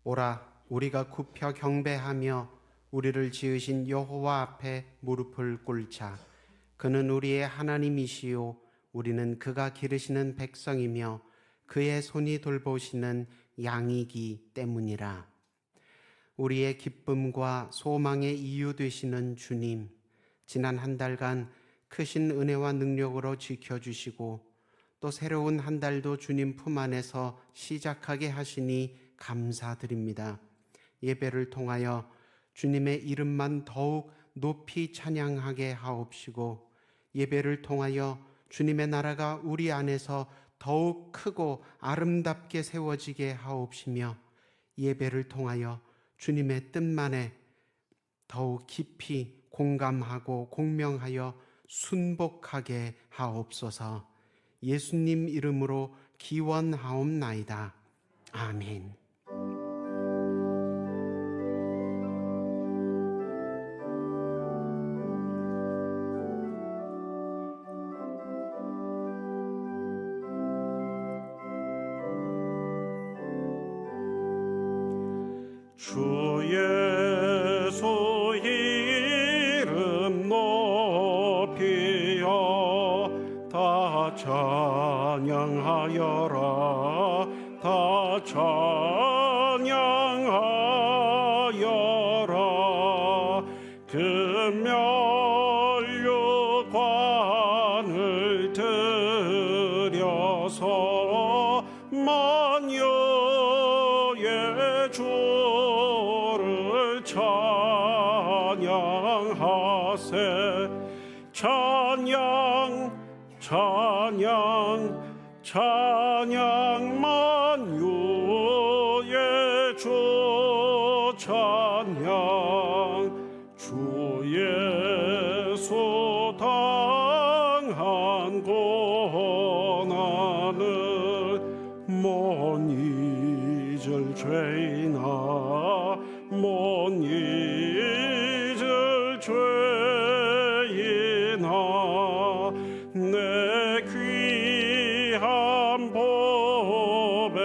오라, 우리가 굽혀 경배하며 우리를 지으신 여호와 앞에 무릎을 꿇자. 그는 우리의 하나님이시요 우리는 그가 기르시는 백성이며 그의 손이 돌보시는 양이기 때문이라. 우리의 기쁨과 소망의 이유 되시는 주님, 지난 한 달간 크신 은혜와 능력으로 지켜주시고 또 새로운 한 달도 주님 품 안에서 시작하게 하시니 감사드립니다. 예배를 통하여 주님의 이름만 더욱 높이 찬양하게 하옵시고, 예배를 통하여 주님의 나라가 우리 안에서 더욱 크고 아름답게 세워지게 하옵시며, 예배를 통하여 주님의 뜻만에 더욱 깊이 공감하고 공명하여 순복하게 하옵소서. 예수님 이름으로 기원하옵나이다. 아멘. 주 예수 이름 높이어 다 찬양하여라. 다 찬양하여라. 그 면류관을 들여서 만유의 주를 찬양하세. 찬양 찬양 찬양 만유의 주 찬양. 주 예수 당한 고난을 못 잊을 죄인아, 못 잊을 죄인아. 내 귀한 법에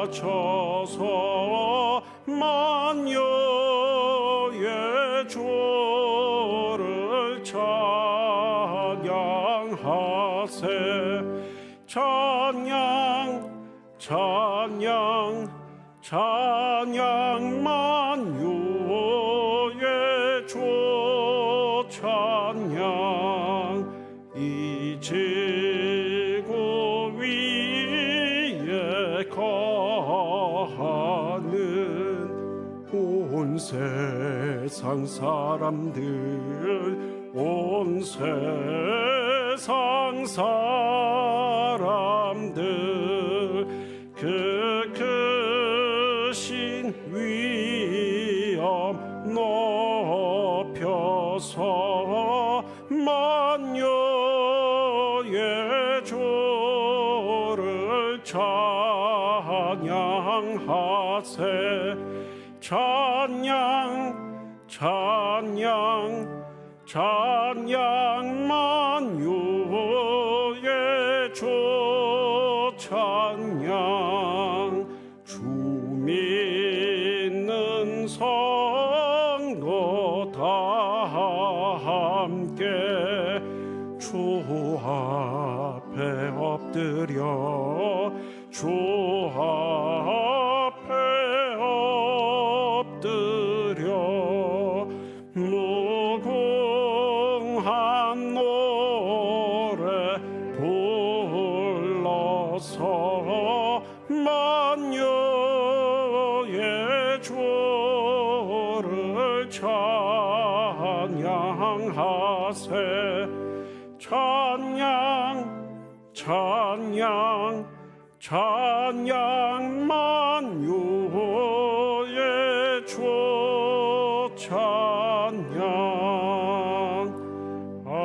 바쳐서 만유의 주를 찬양하세. 찬양 찬양 찬양 만유의 주 찬양. 이 지구 위에 거하는 온 세상 사람들, 온 세상 사람들, 그 크신 위엄 높여서 만유의 주를 찬양하세. 찬양 찬양 찬양 만유의 주 찬양. 주 믿는 성도 다 함께 주 앞에 엎드려, 주 앞에 엎드려 무궁한 노래 불러서 만유의 주를 찬양하세. 찬양 찬양 찬양 만유의 주 찬양. 아멘.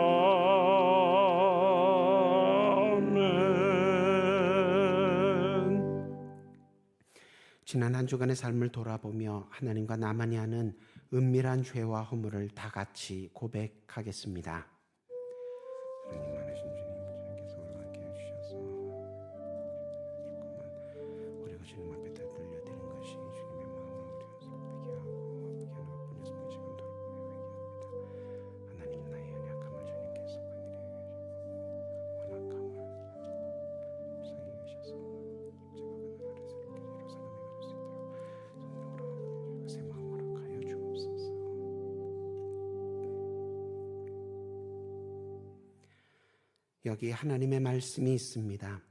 지난 한 주간의 삶을 돌아보며 하나님과 나만이 하는 은밀한 죄와 허물을 다 같이 고백하겠습니다. 하나님 많으신 주님, 저에게서 함께 해주셔서 조금만 우리가 주님 앞에 들려드립니다. 여기 하나님의 말씀이 있습니다.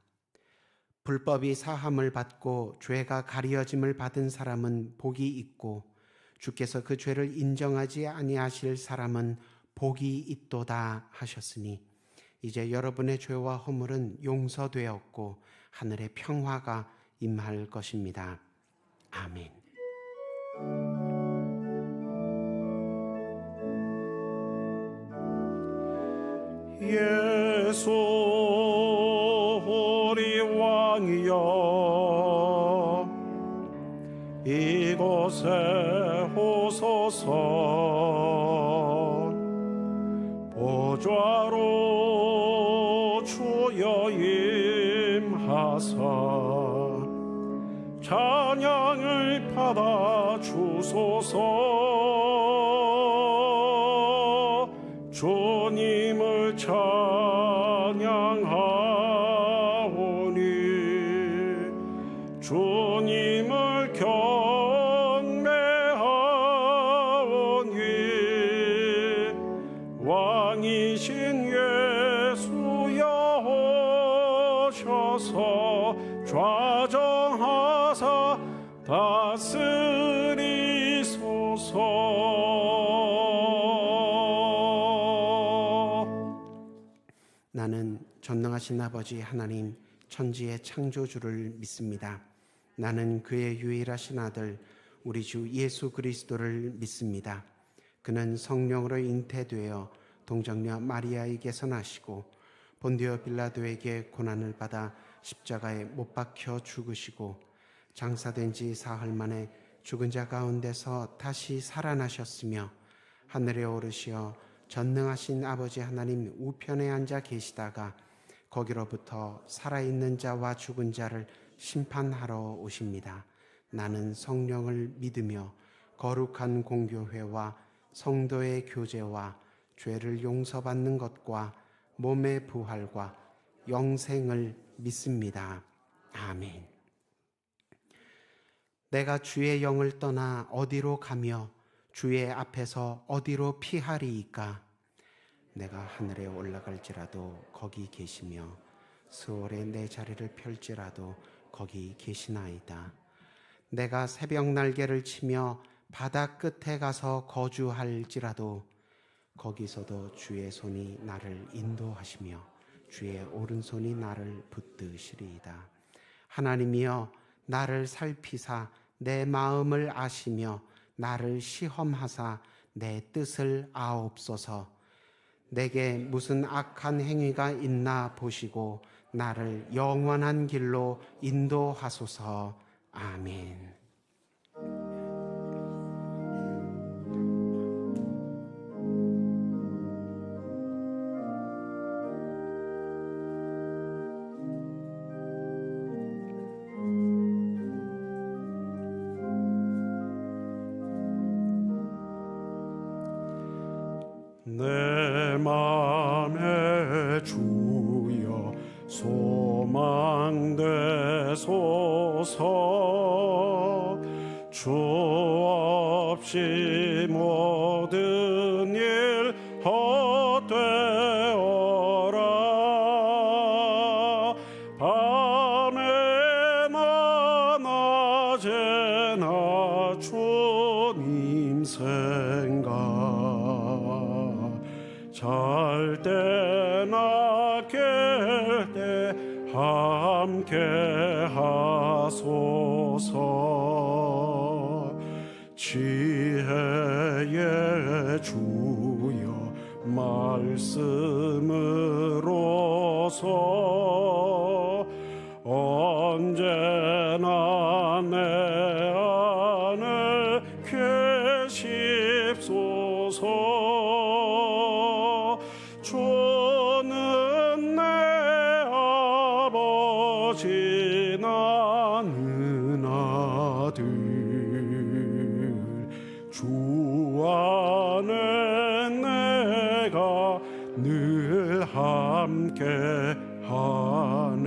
불법이 사함을 받고 죄가 가리어짐을 받은 사람은 복이 있고 주께서 그 죄를 인정하지 아니하실 사람은 복이 있도다 하셨으니 이제 여러분의 죄와 허물은 용서되었고 하늘의 평화가 임할 것입니다. 아멘. 예수 우리 왕이여 이곳에 오소서 보좌로 주여 임하사 찬양을 받아 주소서 주님을 찬양하오니 주님을 경배하오니 왕이신 예수여 오셔서 좌정하사 다스리소서. 나는 전능하신 아버지 하나님 천지의 창조주를 믿습니다. 나는 그의 유일하신 아들 우리 주 예수 그리스도를 믿습니다. 그는 성령으로 잉태되어 동정녀 마리아에게서 나시고 본디오 빌라도에게 고난을 받아 십자가에 못 박혀 죽으시고 장사된 지 사흘 만에 죽은 자 가운데서 다시 살아나셨으며 하늘에 오르시어 전능하신 아버지 하나님 우편에 앉아 계시다가 거기로부터 살아있는 자와 죽은 자를 심판하러 오십니다. 나는 성령을 믿으며 거룩한 공교회와 성도의 교제와 죄를 용서받는 것과 몸의 부활과 영생을 믿습니다. 아멘. 내가 주의 영을 떠나 어디로 가며 주의 앞에서 어디로 피하리이까? 내가 하늘에 올라갈지라도 거기 계시며 스올에 내 자리를 펼지라도 거기 계시나이다. 내가 새벽 날개를 치며 바다 끝에 가서 거주할지라도 거기서도 주의 손이 나를 인도하시며 주의 오른손이 나를 붙드시리이다. 하나님이여 나를 살피사 내 마음을 아시며 나를 시험하사 내 뜻을 아옵소서. 내게 무슨 악한 행위가 있나 보시고 나를 영원한 길로 인도하소서. 아멘. 내 맘에 주여 소망되소서. 주 없이 모든 일 헛되어라. 밤에나 낮에나 주님 생각 잘 때나 깰 때 함께 하소서. 지혜의 주여 말씀으로서 언제나 내 안에 계십소서. 주는 내 아버지 나는 아들. 주 안에 내가 늘 함께 하네.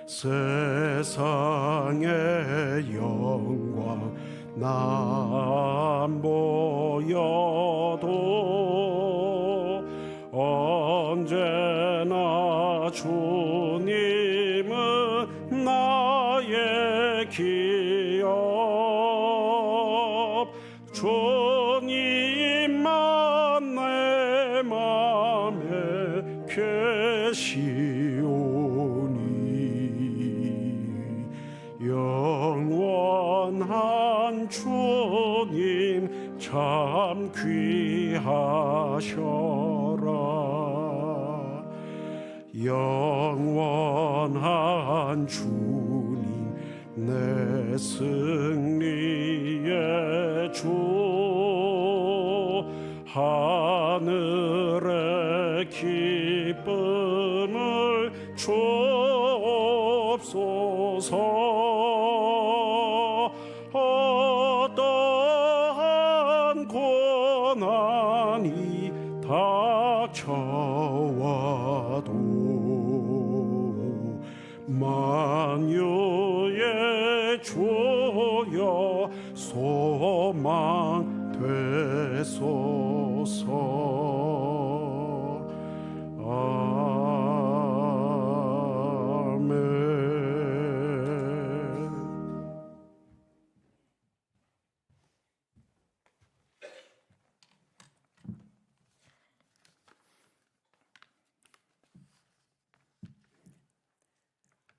세상의 영광 나 안 보여도 언제나 주님은 나의 기업 주님만 내 맘에 계시오니 영원한 주님 참 귀하셔라. 영원한 주님 내 승리의 주 하늘의 기쁨을 주옵소서. 어떠한 고난이 닥쳐와도 만유의 주여 소망 되소서. 아멘.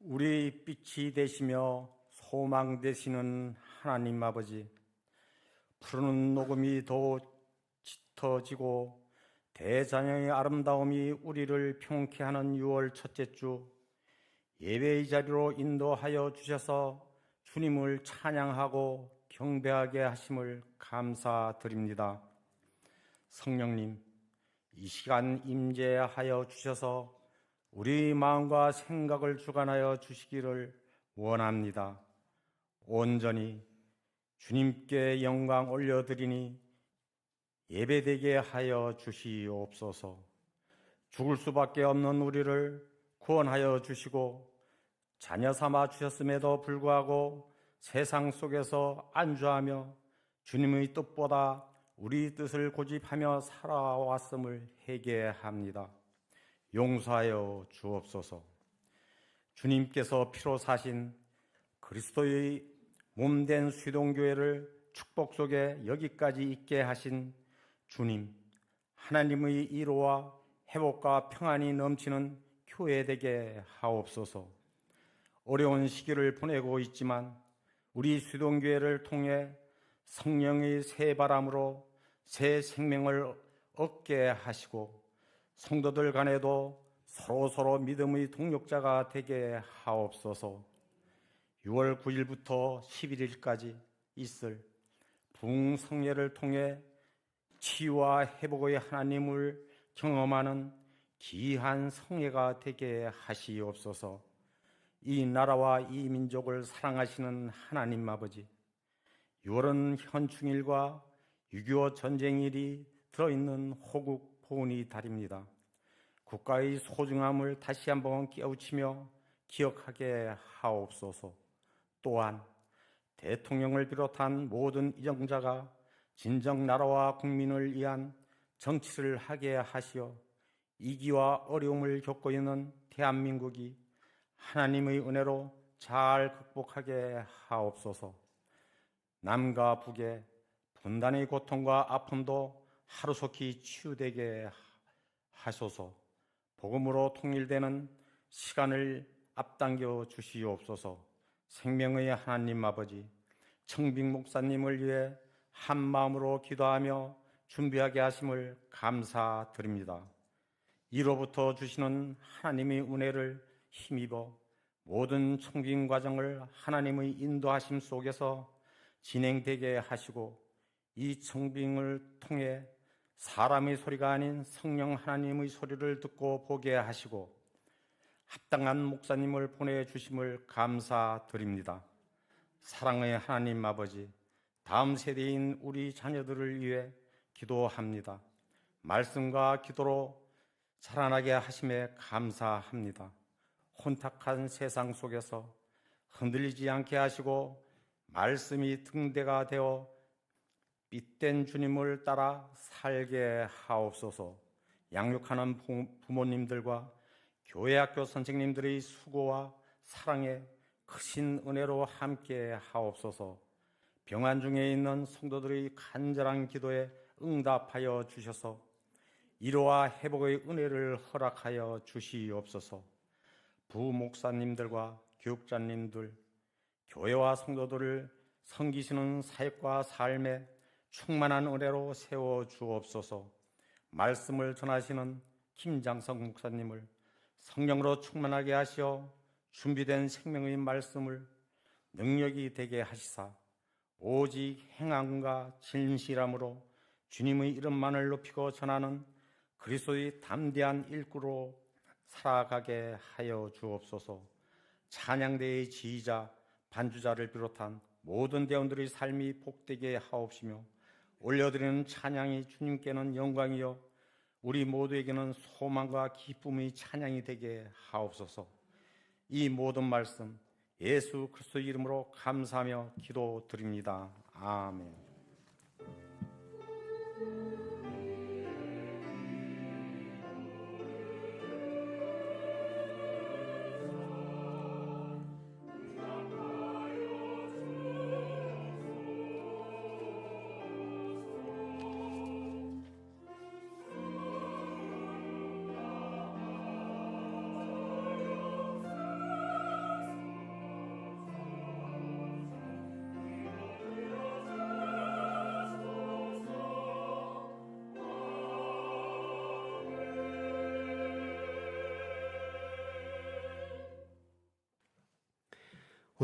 우리 빛이 되시며 소망 되시는 하나님 아버지, 푸르는 녹음이 더 짙어지고 대자연의 아름다움이 우리를 평케 하는 6월 첫째 주 예배의 자리로 인도하여 주셔서 주님을 찬양하고 경배하게 하심을 감사드립니다. 성령님, 이 시간 임재하여 주셔서 우리 마음과 생각을 주관하여 주시기를 원합니다. 온전히 주님께 영광 올려드리니 예배되게 하여 주시옵소서. 죽을 수밖에 없는 우리를 구원하여 주시고 자녀 삼아 주셨음에도 불구하고 세상 속에서 안주하며 주님의 뜻보다 우리 뜻을 고집하며 살아왔음을 회개합니다. 용서하여 주옵소서. 주님께서 피로 사신 그리스도의 몸된 수동교회를 축복 속에 여기까지 있게 하신 주님, 하나님의 위로와 회복과 평안이 넘치는 교회 되게 하옵소서. 어려운 시기를 보내고 있지만 우리 수동교회를 통해 성령의 새 바람으로 새 생명을 얻게 하시고 성도들 간에도 서로 믿음의 동력자가 되게 하옵소서. 6월 9일부터 11일까지 있을 부흥성례를 통해 치유와 회복의 하나님을 경험하는 귀한 성례가 되게 하시옵소서. 이 나라와 이 민족을 사랑하시는 하나님 아버지, 6월은 현충일과 6.25 전쟁일이 들어있는 호국 보훈의 달입니다. 국가의 소중함을 다시 한번 깨우치며 기억하게 하옵소서. 또한 대통령을 비롯한 모든 이정자가 진정 나라와 국민을 위한 정치를 하게 하시어 위기와 어려움을 겪고 있는 대한민국이 하나님의 은혜로 잘 극복하게 하옵소서. 남과 북의 분단의 고통과 아픔도 하루속히 치유되게 하소서. 복음으로 통일되는 시간을 앞당겨 주시옵소서. 생명의 하나님 아버지, 청빙 목사님을 위해 한 마음으로 기도하며 준비하게 하심을 감사드립니다. 이로부터 주시는 하나님의 은혜를 힘입어 모든 청빙 과정을 하나님의 인도하심 속에서 진행되게 하시고 이 청빙을 통해 사람의 소리가 아닌 성령 하나님의 소리를 듣고 보게 하시고 합당한 목사님을 보내주심을 감사드립니다. 사랑의 하나님 아버지, 다음 세대인 우리 자녀들을 위해 기도합니다. 말씀과 기도로 자라나게 하심에 감사합니다. 혼탁한 세상 속에서 흔들리지 않게 하시고 말씀이 등대가 되어 빛된 주님을 따라 살게 하옵소서. 양육하는 부모님들과 교회 학교 선생님들의 수고와 사랑에 크신 은혜로 함께 하옵소서. 병환 중에 있는 성도들의 간절한 기도에 응답하여 주셔서 위로와 회복의 은혜를 허락하여 주시옵소서. 부목사님들과 교육자님들, 교회와 성도들을 섬기시는 사역과 삶에 충만한 은혜로 세워 주옵소서. 말씀을 전하시는 김장석 목사님을 성령으로 충만하게 하시어 준비된 생명의 말씀을 능력이 되게 하시사 오직 행함과 진실함으로 주님의 이름만을 높이고 전하는 그리스도의 담대한 일꾼으로 살아가게 하여 주옵소서. 찬양대의 지휘자, 반주자를 비롯한 모든 대원들의 삶이 복되게 하옵시며 올려드리는 찬양이 주님께는 영광이요 우리 모두에게는 소망과 기쁨의 찬양이 되게 하옵소서. 이 모든 말씀 예수 그리스도의 이름으로 감사하며 기도드립니다. 아멘.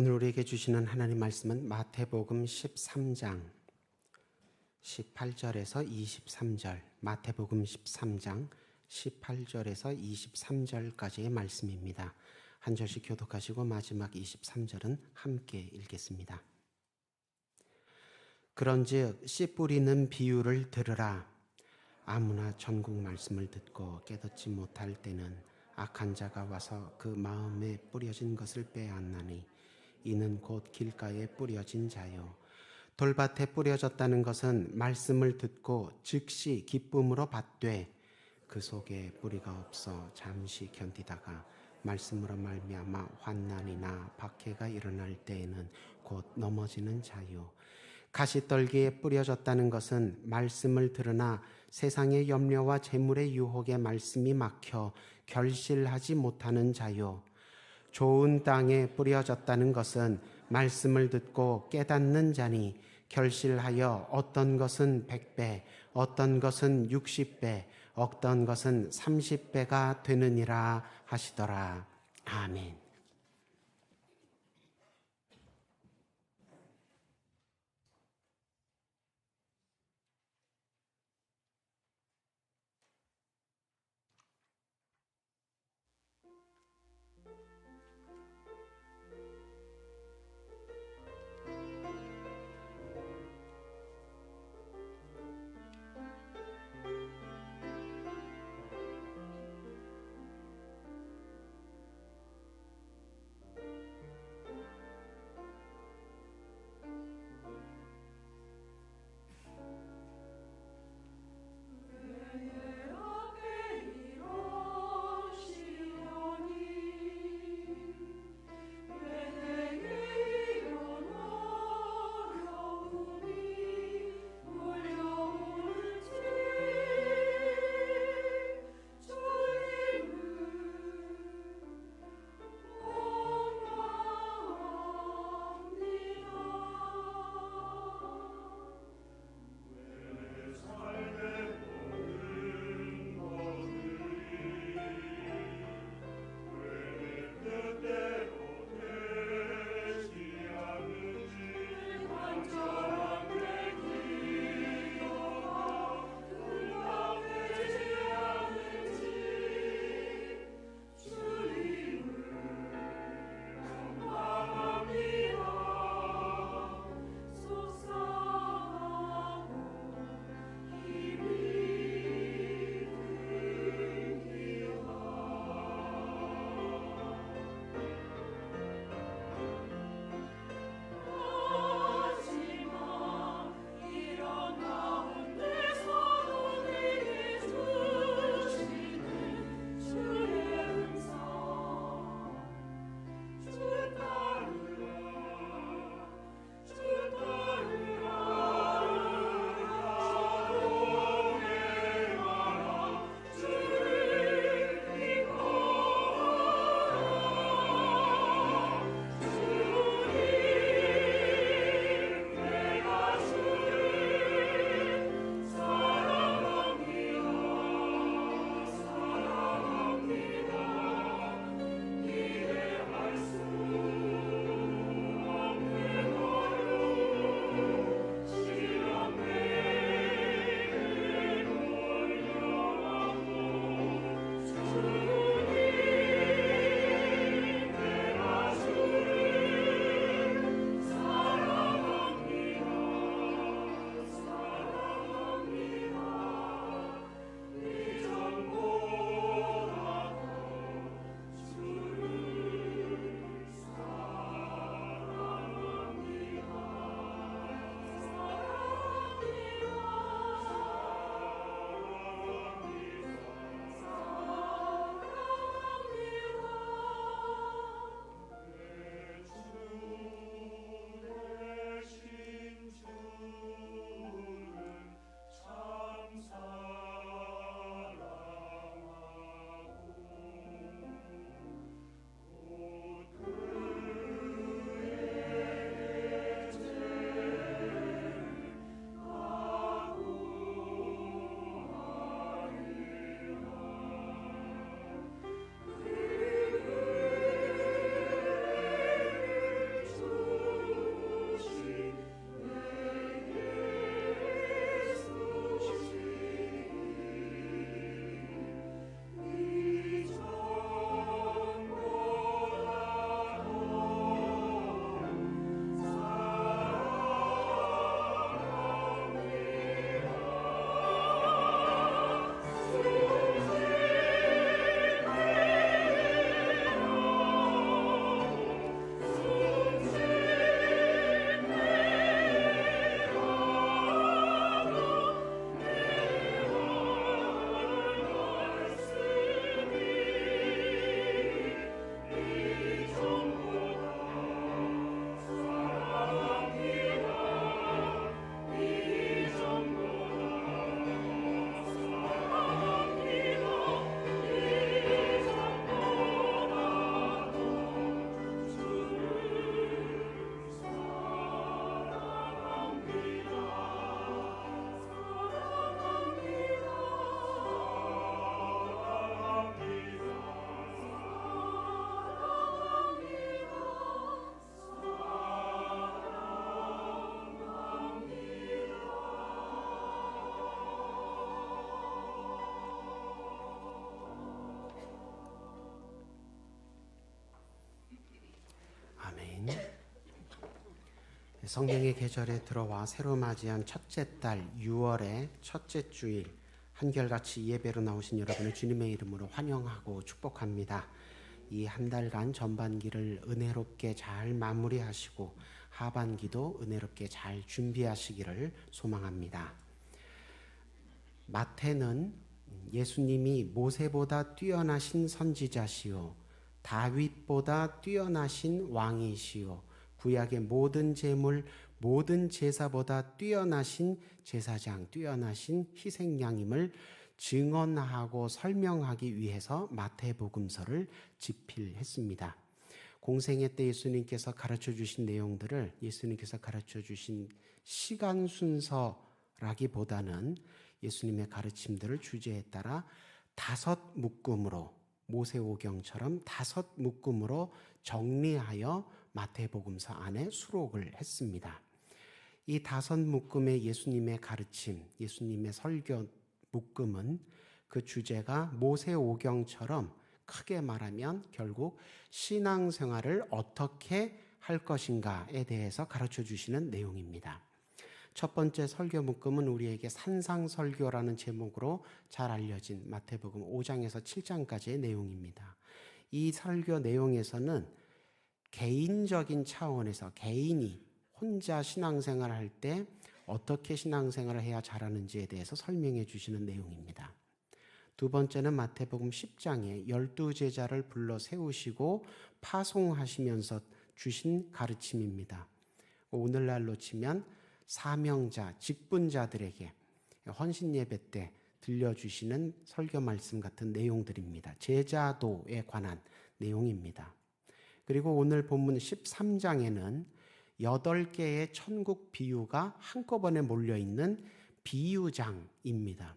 오늘 우리에게 주시는 하나님 말씀은 마태복음 13장 18절에서 23절, 마태복음 13장 18절에서 23절까지의 말씀입니다. 한 절씩 교독하시고 마지막 23절은 함께 읽겠습니다. 그런즉 씨 뿌리는 비유를 들으라. 아무나 전국 말씀을 듣고 깨닫지 못할 때는 악한 자가 와서 그 마음에 뿌려진 것을 빼앗나니 이는 곧 길가에 뿌려진 자요. 돌밭에 뿌려졌다는 것은 말씀을 듣고 즉시 기쁨으로 받되 그 속에 뿌리가 없어 잠시 견디다가 말씀으로 말미암아 환난이나 박해가 일어날 때에는 곧 넘어지는 자요. 가시떨기에 뿌려졌다는 것은 말씀을 들으나 세상의 염려와 재물의 유혹에 말씀이 막혀 결실하지 못하는 자요. 좋은 땅에 뿌려졌다는 것은 말씀을 듣고 깨닫는 자니 결실하여 어떤 것은 100배, 어떤 것은 60배, 어떤 것은 30배가 되느니라 하시더라. 아멘. 성령의 계절에 들어와 새로 맞이한 첫째 달 6월의 첫째 주일 한결같이 예배로 나오신 여러분을 주님의 이름으로 환영하고 축복합니다. 이 한 달간 전반기를 은혜롭게 잘 마무리하시고 하반기도 은혜롭게 잘 준비하시기를 소망합니다. 마태는 예수님이 모세보다 뛰어나신 선지자시오, 다윗보다 뛰어나신 왕이시오, 구약의 모든 제물, 모든 제사보다 뛰어나신 제사장, 뛰어나신 희생양임을 증언하고 설명하기 위해서 마태복음서를 집필했습니다. 공생애 때 예수님께서 가르쳐 주신 내용들을 예수님께서 가르쳐 주신 시간 순서라기보다는 예수님의 가르침들을 주제에 따라 5묶음으로, 모세오경처럼 5묶음으로 정리하여 마태복음서 안에 수록을 했습니다. 이 5묶음의 예수님의 가르침, 예수님의 설교 묶음은 그 주제가 모세오경처럼 크게 말하면 결국 신앙생활을 어떻게 할 것인가에 대해서 가르쳐 주시는 내용입니다. 첫 번째 설교 묶음은 우리에게 산상설교라는 제목으로 잘 알려진 마태복음 5장에서 7장까지의 내용입니다. 이 설교 내용에서는 개인적인 차원에서 개인이 혼자 신앙생활을 할 때 어떻게 신앙생활을 해야 잘하는지에 대해서 설명해 주시는 내용입니다. 두 번째는 마태복음 10장에 12제자를 불러 세우시고 파송하시면서 주신 가르침입니다. 오늘날로 치면 사명자, 직분자들에게 헌신 예배 때 들려주시는 설교 말씀 같은 내용들입니다. 제자도에 관한 내용입니다. 그리고 오늘 본문 13장에는 8개의 천국 비유가 한꺼번에 몰려있는 비유장입니다.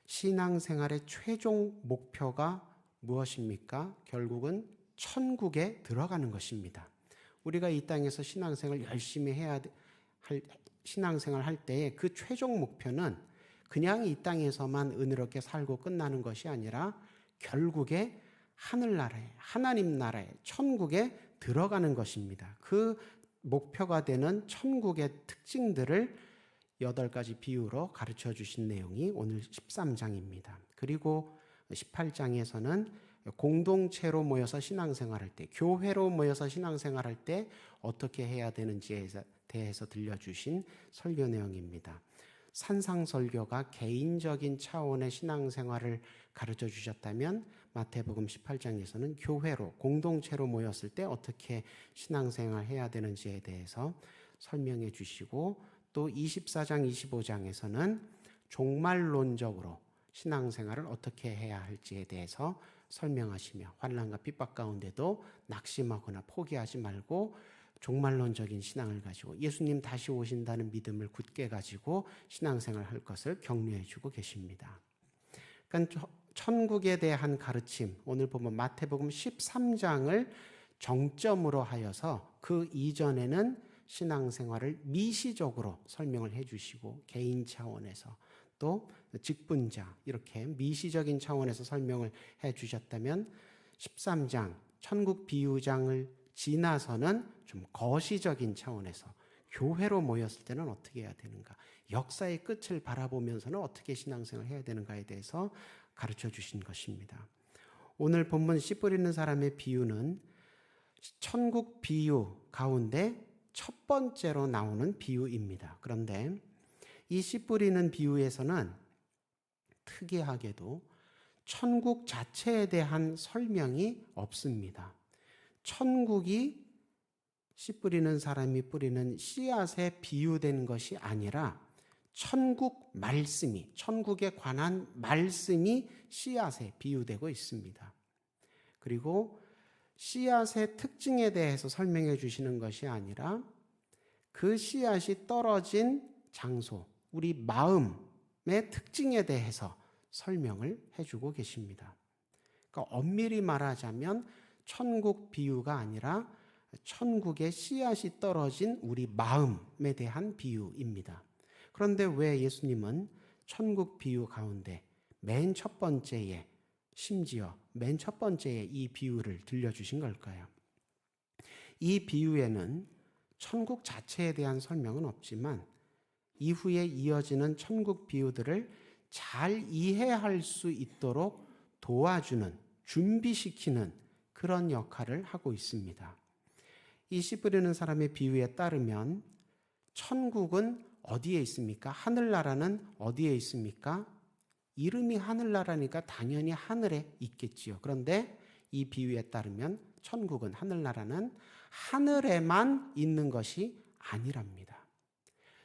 신앙생활의 최종 목표가 무엇입니까? 결국은 천국에 들어가는 것입니다. 우리가 이 땅에서 신앙생활 열심히 신앙생활 할 때에 그 최종 목표는 그냥 이 땅에서만 은혜롭게 살고 끝나는 것이 아니라 결국에 하늘나라에, 하나님 나라에, 천국에 들어가는 것입니다. 그 목표가 되는 천국의 특징들을 8가지 비유로 가르쳐 주신 내용이 오늘 13장입니다. 그리고 18장에서는 공동체로 모여서 신앙생활할 때, 교회로 모여서 신앙생활할 때 어떻게 해야 되는지에 대해서 들려주신 설교 내용입니다. 산상설교가 개인적인 차원의 신앙생활을 가르쳐 주셨다면 마태복음 18장에서는 교회로, 공동체로 모였을 때 어떻게 신앙생활을 해야 되는지에 대해서 설명해 주시고, 또 24장, 25장에서는 종말론적으로 신앙생활을 어떻게 해야 할지에 대해서 설명하시며, 환난과 핍박 가운데도 낙심하거나 포기하지 말고 종말론적인 신앙을 가지고 예수님 다시 오신다는 믿음을 굳게 가지고 신앙생활을 할 것을 격려해 주고 계십니다. 그러니까 천국에 대한 가르침, 오늘 보면 마태복음 13장을 정점으로 하여서 그 이전에는 신앙생활을 미시적으로 설명을 해 주시고, 개인 차원에서 또 직분자, 이렇게 미시적인 차원에서 설명을 해 주셨다면 13장 천국 비유장을 지나서는 좀 거시적인 차원에서 교회로 모였을 때는 어떻게 해야 되는가, 역사의 끝을 바라보면서는 어떻게 신앙생활을 해야 되는가에 대해서 가르쳐 주신 것입니다. 오늘 본문 씨 뿌리는 사람의 비유는 천국 비유 가운데 첫 번째로 나오는 비유입니다. 그런데 이 씨 뿌리는 비유에서는 특이하게도 천국 자체에 대한 설명이 없습니다. 천국이 씨 뿌리는 사람이 뿌리는 씨앗에 비유된 것이 아니라 천국 말씀이, 천국에 관한 말씀이 씨앗에 비유되고 있습니다. 그리고 씨앗의 특징에 대해서 설명해 주시는 것이 아니라 그 씨앗이 떨어진 장소, 우리 마음의 특징에 대해서 설명을 해주고 계십니다. 그러니까 엄밀히 말하자면 천국 비유가 아니라 천국의 씨앗이 떨어진 우리 마음에 대한 비유입니다. 그런데 왜 예수님은 천국 비유 가운데 맨 첫 번째에, 심지어 맨 첫 번째에 이 비유를 들려주신 걸까요? 이 비유에는 천국 자체에 대한 설명은 없지만 이후에 이어지는 천국 비유들을 잘 이해할 수 있도록 도와주는, 준비시키는 그런 역할을 하고 있습니다. 이 씨 뿌리는 사람의 비유에 따르면 천국은 어디에 있습니까? 하늘나라는 어디에 있습니까? 이름이 하늘나라니까 당연히 하늘에 있겠지요. 그런데 이 비유에 따르면 천국은, 하늘나라는 하늘에만 있는 것이 아니랍니다.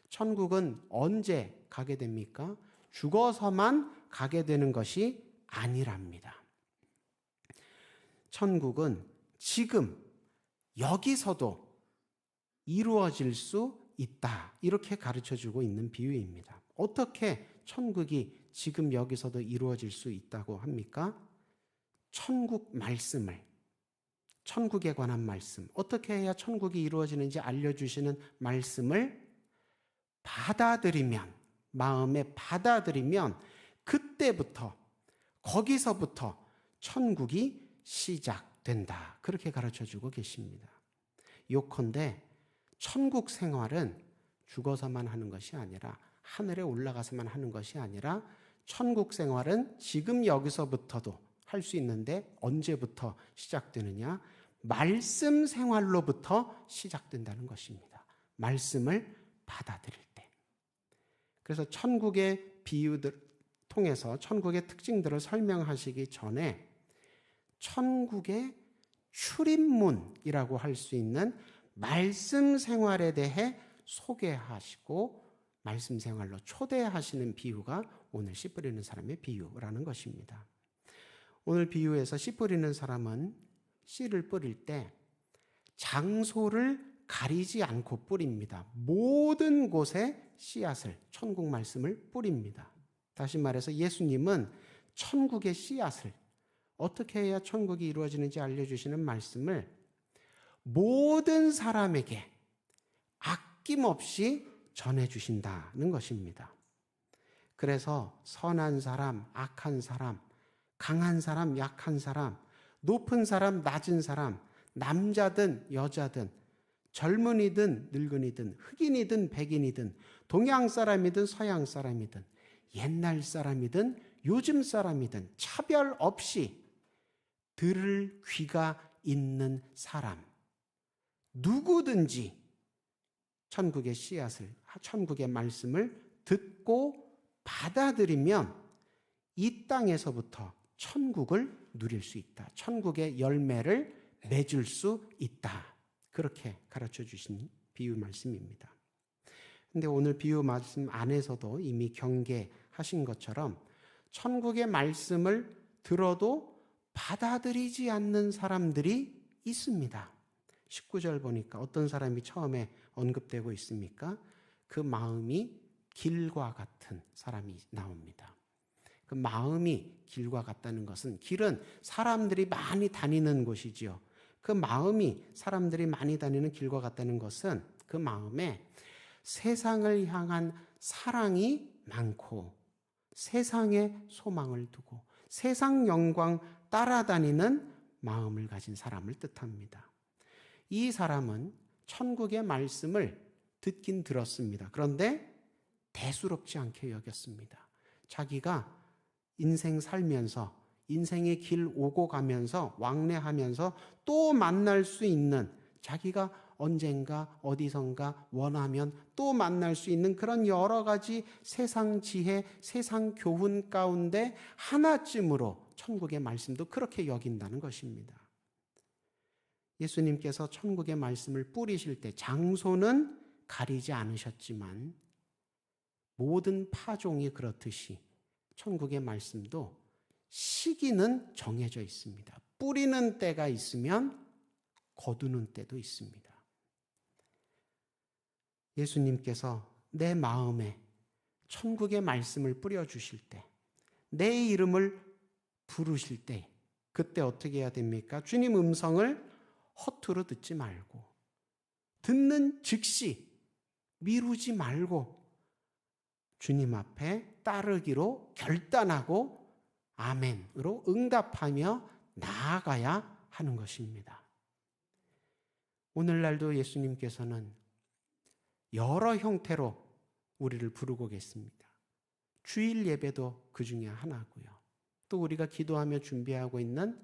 천국은 언제 가게 됩니까? 죽어서만 가게 되는 것이 아니랍니다. 천국은 지금 여기서도 이루어질 수 있다. 이렇게 가르쳐주고 있는 비유입니다. 어떻게 천국이 지금 여기서도 이루어질 수 있다고 합니까? 천국 말씀을, 천국에 관한 말씀, 어떻게 해야 천국이 이루어지는지 알려주시는 말씀을 받아들이면, 마음에 받아들이면 그때부터, 거기서부터 천국이 시작된다. 그렇게 가르쳐주고 계십니다. 요컨대 천국 생활은 죽어서만 하는 것이 아니라, 하늘에 올라가서만 하는 것이 아니라, 천국 생활은 지금 여기서부터도 할 수 있는데 언제부터 시작되느냐? 말씀 생활로부터 시작된다는 것입니다. 말씀을 받아들일 때. 그래서 천국의 비유들 통해서 천국의 특징들을 설명하시기 전에 천국의 출입문이라고 할 수 있는 말씀 생활에 대해 소개하시고 말씀 생활로 초대하시는 비유가 오늘 씨 뿌리는 사람의 비유라는 것입니다. 오늘 비유에서 씨 뿌리는 사람은 씨를 뿌릴 때 장소를 가리지 않고 뿌립니다. 모든 곳에 씨앗을, 천국 말씀을 뿌립니다. 다시 말해서 예수님은 천국의 씨앗을, 어떻게 해야 천국이 이루어지는지 알려주시는 말씀을 모든 사람에게 아낌없이 전해주신다는 것입니다. 그래서 선한 사람, 악한 사람, 강한 사람, 약한 사람, 높은 사람, 낮은 사람, 남자든 여자든, 젊은이든 늙은이든, 흑인이든 백인이든, 동양 사람이든 서양 사람이든, 옛날 사람이든 요즘 사람이든 차별 없이 들을 귀가 있는 사람, 누구든지 천국의 씨앗을, 천국의 말씀을 듣고 받아들이면 이 땅에서부터 천국을 누릴 수 있다. 천국의 열매를 맺을 수 있다. 그렇게 가르쳐 주신 비유 말씀입니다. 근데 오늘 비유 말씀 안에서도 이미 경계하신 것처럼 천국의 말씀을 들어도 받아들이지 않는 사람들이 있습니다. 19절 보니까 어떤 사람이 처음에 언급되고 있습니까? 그 마음이 길과 같은 사람이 나옵니다. 그 마음이 길과 같다는 것은, 길은 사람들이 많이 다니는 곳이지요. 그 마음이 사람들이 많이 다니는 길과 같다는 것은 그 마음에 세상을 향한 사랑이 많고 세상에 소망을 두고 세상 영광 따라다니는 마음을 가진 사람을 뜻합니다. 이 사람은 천국의 말씀을 듣긴 들었습니다. 그런데 대수롭지 않게 여겼습니다. 자기가 인생 살면서, 인생의 길 오고 가면서, 왕래하면서 또 만날 수 있는, 자기가 언젠가 어디선가 원하면 또 만날 수 있는 그런 여러 가지 세상 지혜, 세상 교훈 가운데 하나쯤으로 천국의 말씀도 그렇게 여긴다는 것입니다. 예수님께서 천국의 말씀을 뿌리실 때 장소는 가리지 않으셨지만 모든 파종이 그렇듯이 천국의 말씀도 시기는 정해져 있습니다. 뿌리는 때가 있으면 거두는 때도 있습니다. 예수님께서 내 마음에 천국의 말씀을 뿌려주실 때, 내 이름을 부르실 때, 그때 어떻게 해야 됩니까? 주님 음성을 허투루 듣지 말고, 듣는 즉시 미루지 말고 주님 앞에 따르기로 결단하고 아멘으로 응답하며 나아가야 하는 것입니다. 오늘날도 예수님께서는 여러 형태로 우리를 부르고 계십니다. 주일 예배도 그 중에 하나고요. 또 우리가 기도하며 준비하고 있는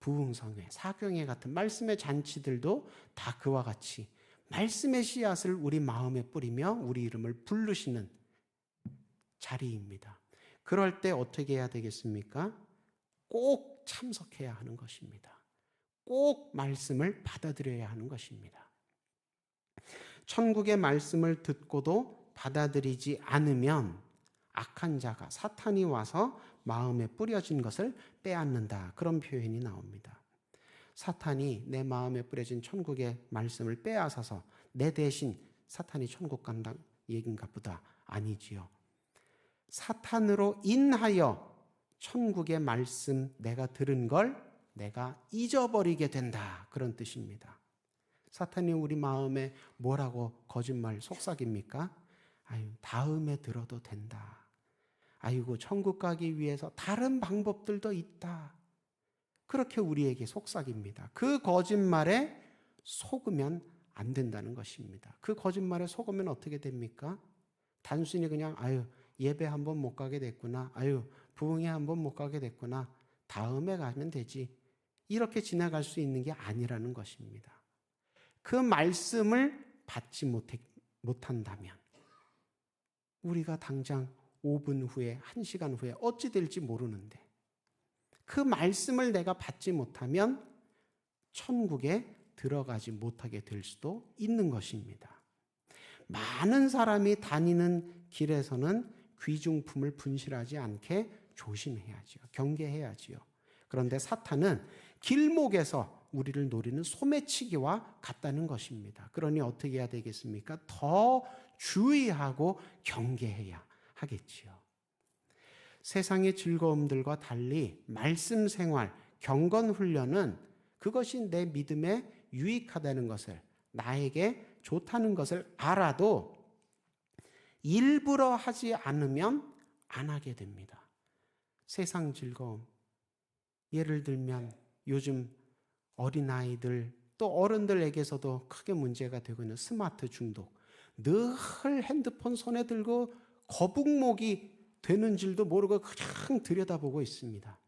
부흥성회, 사경회 같은 말씀의 잔치들도 다 그와 같이 말씀의 씨앗을 우리 마음에 뿌리며 우리 이름을 부르시는 자리입니다. 그럴 때 어떻게 해야 되겠습니까? 꼭 참석해야 하는 것입니다. 꼭 말씀을 받아들여야 하는 것입니다. 천국의 말씀을 듣고도 받아들이지 않으면 악한 자가 사탄이 와서 마음에 뿌려진 것을 빼앗는다. 그런 표현이 나옵니다. 사탄이 내 마음에 뿌려진 천국의 말씀을 빼앗아서 내 대신 사탄이 천국 간다 얘긴가 보다. 아니지요. 사탄으로 인하여 천국의 말씀 내가 들은 걸 내가 잊어버리게 된다. 그런 뜻입니다. 사탄이 우리 마음에 뭐라고 거짓말 속삭입니까? 아유, 다음에 들어도 된다. 아이고, 천국 가기 위해서 다른 방법들도 있다. 그렇게 우리에게 속삭입니다. 그 거짓말에 속으면 안 된다는 것입니다. 그 거짓말에 속으면 어떻게 됩니까? 단순히 그냥 아유, 예배 한번 못 가게 됐구나. 아유, 부흥회 한번 못 가게 됐구나. 다음에 가면 되지. 이렇게 지나갈 수 있는 게 아니라는 것입니다. 그 말씀을 받지 못한다면 우리가 당장 5분 후에 1시간 후에 어찌 될지 모르는데 그 말씀을 내가 받지 못하면 천국에 들어가지 못하게 될 수도 있는 것입니다. 많은 사람이 다니는 길에서는 귀중품을 분실하지 않게 조심해야지요. 경계해야지요. 그런데 사탄은 길목에서 우리를 노리는 소매치기와 같다는 것입니다. 그러니 어떻게 해야 되겠습니까? 더 주의하고 경계해야 하겠지요. 세상의 즐거움들과 달리 말씀 생활, 경건 훈련은 그것이 내 믿음에 유익하다는 것을, 나에게 좋다는 것을 알아도 일부러 하지 않으면 안 하게 됩니다. 세상 즐거움, 예를 들면 요즘 어린아이들 또 어른들에게서도 크게 문제가 되고 있는 스마트 중독. 늘 핸드폰 손에 들고 거북목이 되는 줄도 모르고 그냥 들여다보고 있습니다.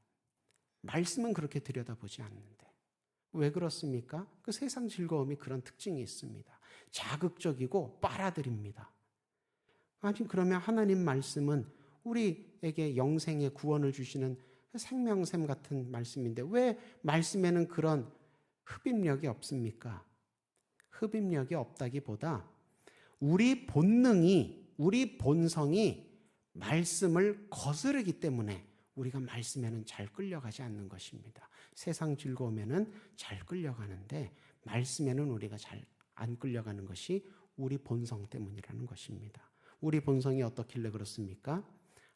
말씀은 그렇게 들여다보지 않는데. 왜 그렇습니까? 그 세상 즐거움이 그런 특징이 있습니다. 자극적이고 빨아들입니다. 아니, 그러면 하나님 말씀은 우리에게 영생의 구원을 주시는 생명샘 같은 말씀인데 왜 말씀에는 그런 흡입력이 없습니까? 흡입력이 없다기보다 우리 본능이, 우리 본성이 말씀을 거스르기 때문에 우리가 말씀에는 잘 끌려가지 않는 것입니다. 세상 즐거움에는 잘 끌려가는데 말씀에는 우리가 잘 안 끌려가는 것이 우리 본성 때문이라는 것입니다. 우리 본성이 어떻길래 그렇습니까?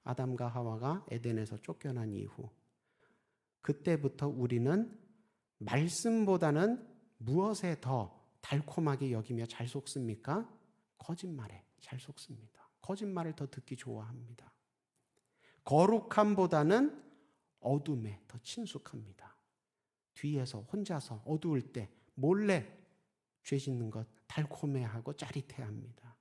아담과 하와가 에덴에서 쫓겨난 이후 그때부터 우리는 말씀보다는 무엇에 더 달콤하게 여기며 잘 속습니까? 거짓말에 잘 속습니다. 거짓말을 더 듣기 좋아합니다. 거룩함보다는 어둠에 더 친숙합니다. 뒤에서 혼자서 어두울 때 몰래 죄 짓는 것 달콤해하고 짜릿해합니다.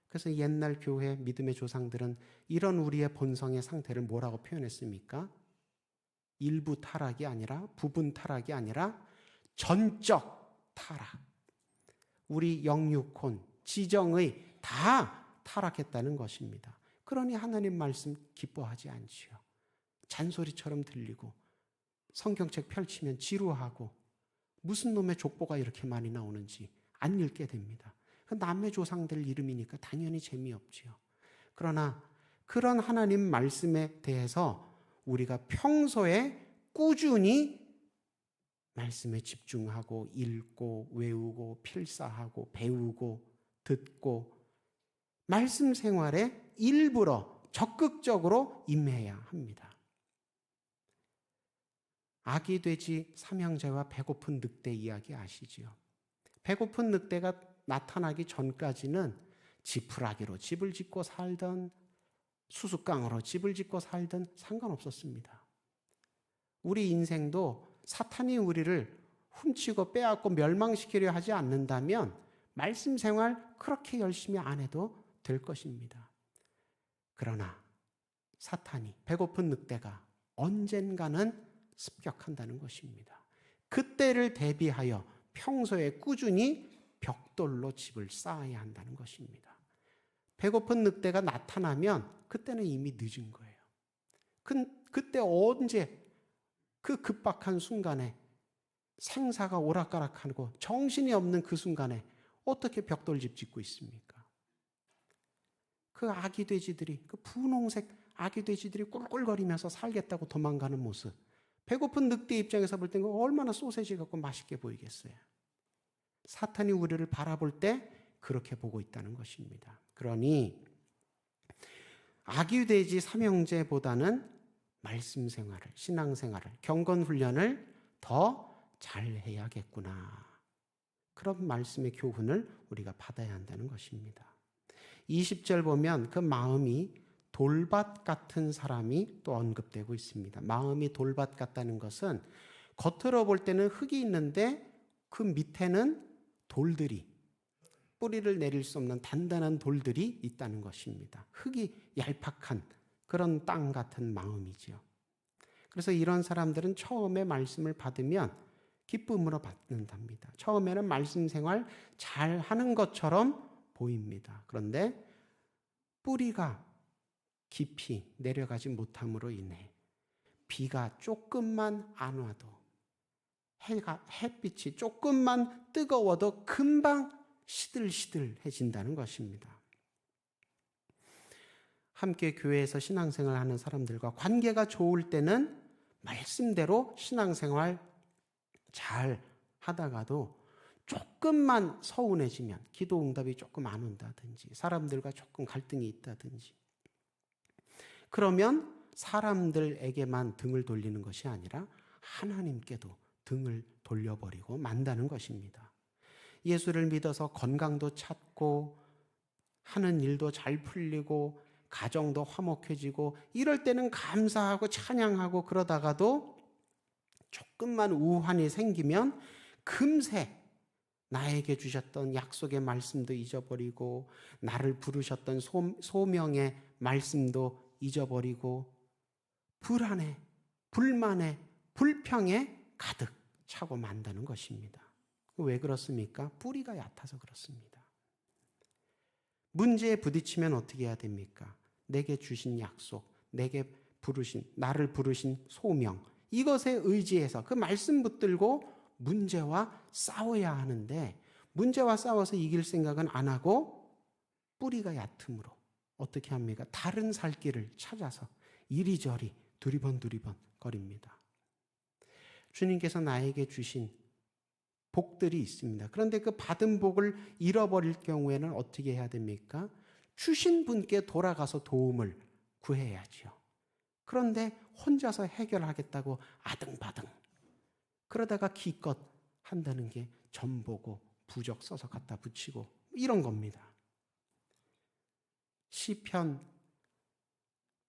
그래서 옛날 교회 믿음의 조상들은 이런 우리의 본성의 상태를 뭐라고 표현했습니까? 일부 타락이 아니라 부분 타락이 아니라 전적 타락. 우리 영육혼, 지정의 다 타락했다는 것입니다. 그러니 하나님 말씀 기뻐하지 않지요. 잔소리처럼 들리고 성경책 펼치면 지루하고 무슨 놈의 족보가 이렇게 많이 나오는지 안 읽게 됩니다. 남의 조상들 이름이니까 당연히 재미없지요. 그러나 그런 하나님 말씀에 대해서 우리가 평소에 꾸준히 말씀에 집중하고 읽고 외우고 필사하고 배우고 듣고 말씀 생활에 일부러 적극적으로 임해야 합니다. 아기 돼지 삼형제와 배고픈 늑대 이야기 아시지요? 배고픈 늑대가 나타나기 전까지는 지푸라기로 집을 짓고 살던 수수깡으로 집을 짓고 살던 상관없었습니다. 우리 인생도 사탄이 우리를 훔치고 빼앗고 멸망시키려 하지 않는다면 말씀 생활 그렇게 열심히 안 해도 될 것입니다. 그러나 사탄이, 배고픈 늑대가 언젠가는 습격한다는 것입니다. 그때를 대비하여 평소에 꾸준히 벽돌로 집을 쌓아야 한다는 것입니다. 배고픈 늑대가 나타나면 그때는 이미 늦은 거예요. 그때 언제 그 급박한 순간에 생사가 오락가락하고 정신이 없는 그 순간에 어떻게 벽돌집 짓고 있습니까? 그 아기 돼지들이, 그 분홍색 아기 돼지들이 꿀꿀거리면서 살겠다고 도망가는 모습, 배고픈 늑대 입장에서 볼 때는 얼마나 소세지 같고 맛있게 보이겠어요. 사탄이 우리를 바라볼 때 그렇게 보고 있다는 것입니다. 그러니 아기 돼지 삼형제보다는 말씀 생활을, 신앙 생활을, 경건 훈련을 더 잘해야겠구나. 그런 말씀의 교훈을 우리가 받아야 한다는 것입니다. 20절 보면 그 마음이 돌밭 같은 사람이 또 언급되고 있습니다. 마음이 돌밭 같다는 것은 겉으로 볼 때는 흙이 있는데 그 밑에는 돌들이, 뿌리를 내릴 수 없는 단단한 돌들이 있다는 것입니다. 흙이 얄팍한 그런 땅 같은 마음이죠. 그래서 이런 사람들은 처음에 말씀을 받으면 기쁨으로 받는답니다. 처음에는 말씀 생활 잘 하는 것처럼 보입니다. 그런데 뿌리가 깊이 내려가지 못함으로 인해 비가 조금만 안 와도, 햇빛이 조금만 뜨거워도 금방 시들시들해진다는 것입니다. 함께 교회에서 신앙생활 하는 사람들과 관계가 좋을 때는 말씀대로 신앙생활 잘 하다가도 조금만 서운해지면, 기도 응답이 조금 안 온다든지 사람들과 조금 갈등이 있다든지, 그러면 사람들에게만 등을 돌리는 것이 아니라 하나님께도 등을 돌려버리고 만다는 것입니다. 예수를 믿어서 건강도 찾고 하는 일도 잘 풀리고 가정도 화목해지고 이럴 때는 감사하고 찬양하고, 그러다가도 조금만 우환이 생기면 금세 나에게 주셨던 약속의 말씀도 잊어버리고 나를 부르셨던 소명의 말씀도 잊어버리고 불안해, 불만에, 불평에 가득 차고 만다는 것입니다. 왜 그렇습니까? 뿌리가 얕아서 그렇습니다. 문제에 부딪히면 어떻게 해야 됩니까? 내게 주신 약속, 나를 부르신 소명, 이것에 의지해서 그 말씀 붙들고 문제와 싸워야 하는데, 문제와 싸워서 이길 생각은 안 하고 뿌리가 얕음으로 어떻게 합니까? 다른 살 길을 찾아서 이리저리 두리번 거립니다. 주님께서 나에게 주신 복들이 있습니다. 그런데 그 받은 복을 잃어버릴 경우에는 어떻게 해야 됩니까? 주신 분께 돌아가서 도움을 구해야죠. 그런데 혼자서 해결하겠다고 아등바등 그러다가 기껏 한다는 게 점 보고 부적 써서 갖다 붙이고 이런 겁니다. 시편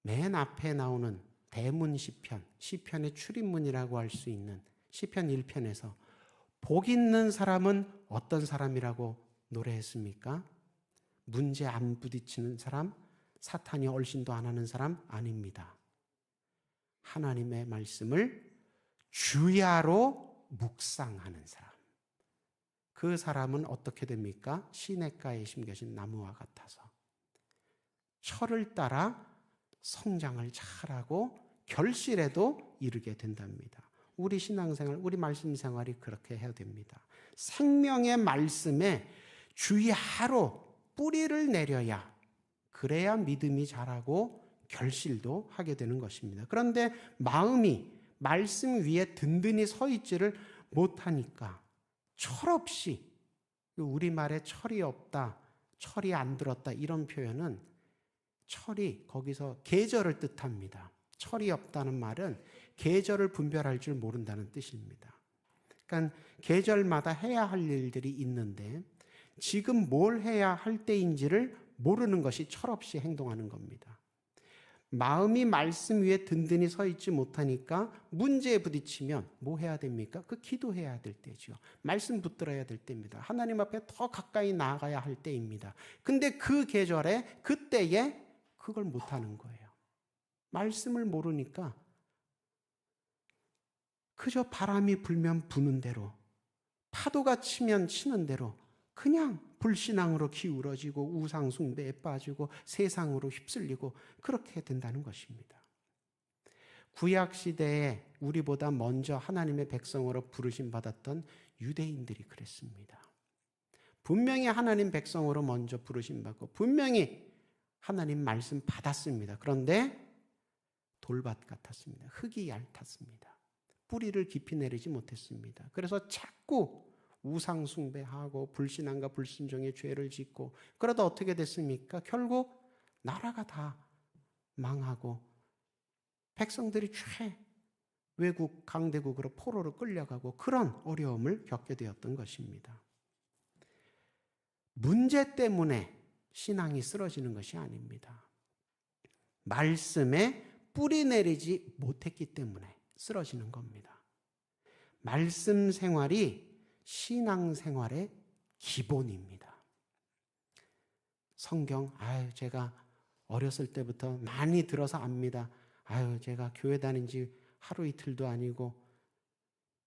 맨 앞에 나오는 대문 시편, 시편의 출입문이라고 할 수 있는 시편 1편에서 복 있는 사람은 어떤 사람이라고 노래했습니까? 문제 안 부딪히는 사람, 사탄이 얼씬도 안 하는 사람 아닙니다. 하나님의 말씀을 주야로 묵상하는 사람. 그 사람은 어떻게 됩니까? 시냇가에 심겨진 나무와 같아서 철을 따라 성장을 잘하고 결실에도 이르게 된답니다. 우리 신앙생활, 우리 말씀 생활이 그렇게 해야 됩니다. 생명의 말씀에 주야로 뿌리를 내려야, 그래야 믿음이 자라고 결실도 하게 되는 것입니다. 그런데 마음이 말씀 위에 든든히 서 있지를 못하니까 철없이, 우리말에 철이 없다, 철이 안 들었다 이런 표현은 철이 거기서 계절을 뜻합니다. 철이 없다는 말은 계절을 분별할 줄 모른다는 뜻입니다. 그러니까 계절마다 해야 할 일들이 있는데 지금 뭘 해야 할 때인지를 모르는 것이 철없이 행동하는 겁니다. 마음이 말씀 위에 든든히 서 있지 못하니까 문제에 부딪히면 뭐 해야 됩니까? 그 기도해야 될 때죠. 말씀 붙들어야 될 때입니다. 하나님 앞에 더 가까이 나아가야 할 때입니다. 근데 그 계절에 그때에 그걸 못하는 거예요. 말씀을 모르니까 그저 바람이 불면 부는 대로, 파도가 치면 치는 대로 그냥 불신앙으로 기울어지고 우상 숭배에 빠지고 세상으로 휩쓸리고 그렇게 된다는 것입니다. 구약 시대에 우리보다 먼저 하나님의 백성으로 부르심 받았던 유대인들이 그랬습니다. 분명히 하나님 백성으로 먼저 부르심 받고 분명히 하나님 말씀 받았습니다. 그런데 돌밭 같았습니다. 흙이 얇았습니다. 뿌리를 깊이 내리지 못했습니다. 그래서 자꾸 우상 숭배하고 불신앙과 불순종의 죄를 짓고 그러다 어떻게 됐습니까? 결국 나라가 다 망하고 백성들이 외국 강대국으로 포로로 끌려가고 그런 어려움을 겪게 되었던 것입니다. 문제 때문에 신앙이 쓰러지는 것이 아닙니다. 말씀에 뿌리 내리지 못했기 때문에 쓰러지는 겁니다. 말씀 생활이 신앙 생활의 기본입니다. 성경, 제가 어렸을 때부터 많이 들어서 압니다. 제가 교회 다닌 지 하루 이틀도 아니고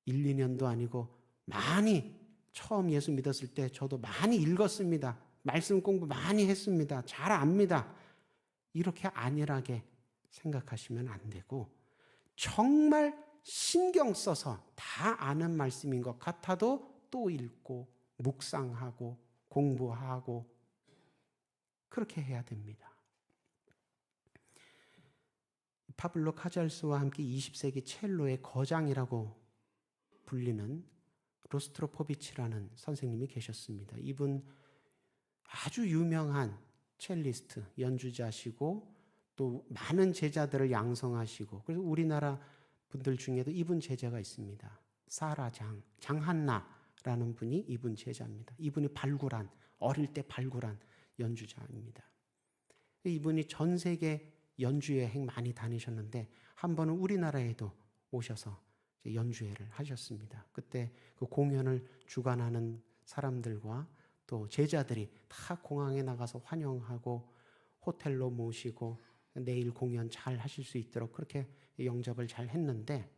1, 2년도 아니고 많이 처음 예수 믿었을 때 저도 많이 읽었습니다. 말씀 공부 많이 했습니다. 잘 압니다. 이렇게 안일하게 생각하시면 안 되고 정말 신경 써서 다 아는 말씀인 것 같아도 또 읽고 묵상하고 공부하고 그렇게 해야 됩니다. 파블로 카잘스와 함께 20세기 첼로의 거장이라고 불리는 로스트로포비치라는 선생님이 계셨습니다. 이분 아주 유명한 첼리스트, 연주자시고 또 많은 제자들을 양성하시고 그래서 우리나라 분들 중에도 이분 제자가 있습니다. 사라 장한나라는 분이 이분 제자입니다. 이분이 어릴 때 발굴한 연주자입니다. 이분이 전 세계 연주여행 많이 다니셨는데 한 번은 우리나라에도 오셔서 연주회를 하셨습니다. 그때 그 공연을 주관하는 사람들과 또 제자들이 다 공항에 나가서 환영하고 호텔로 모시고 내일 공연 잘 하실 수 있도록 그렇게 영접을 잘 했는데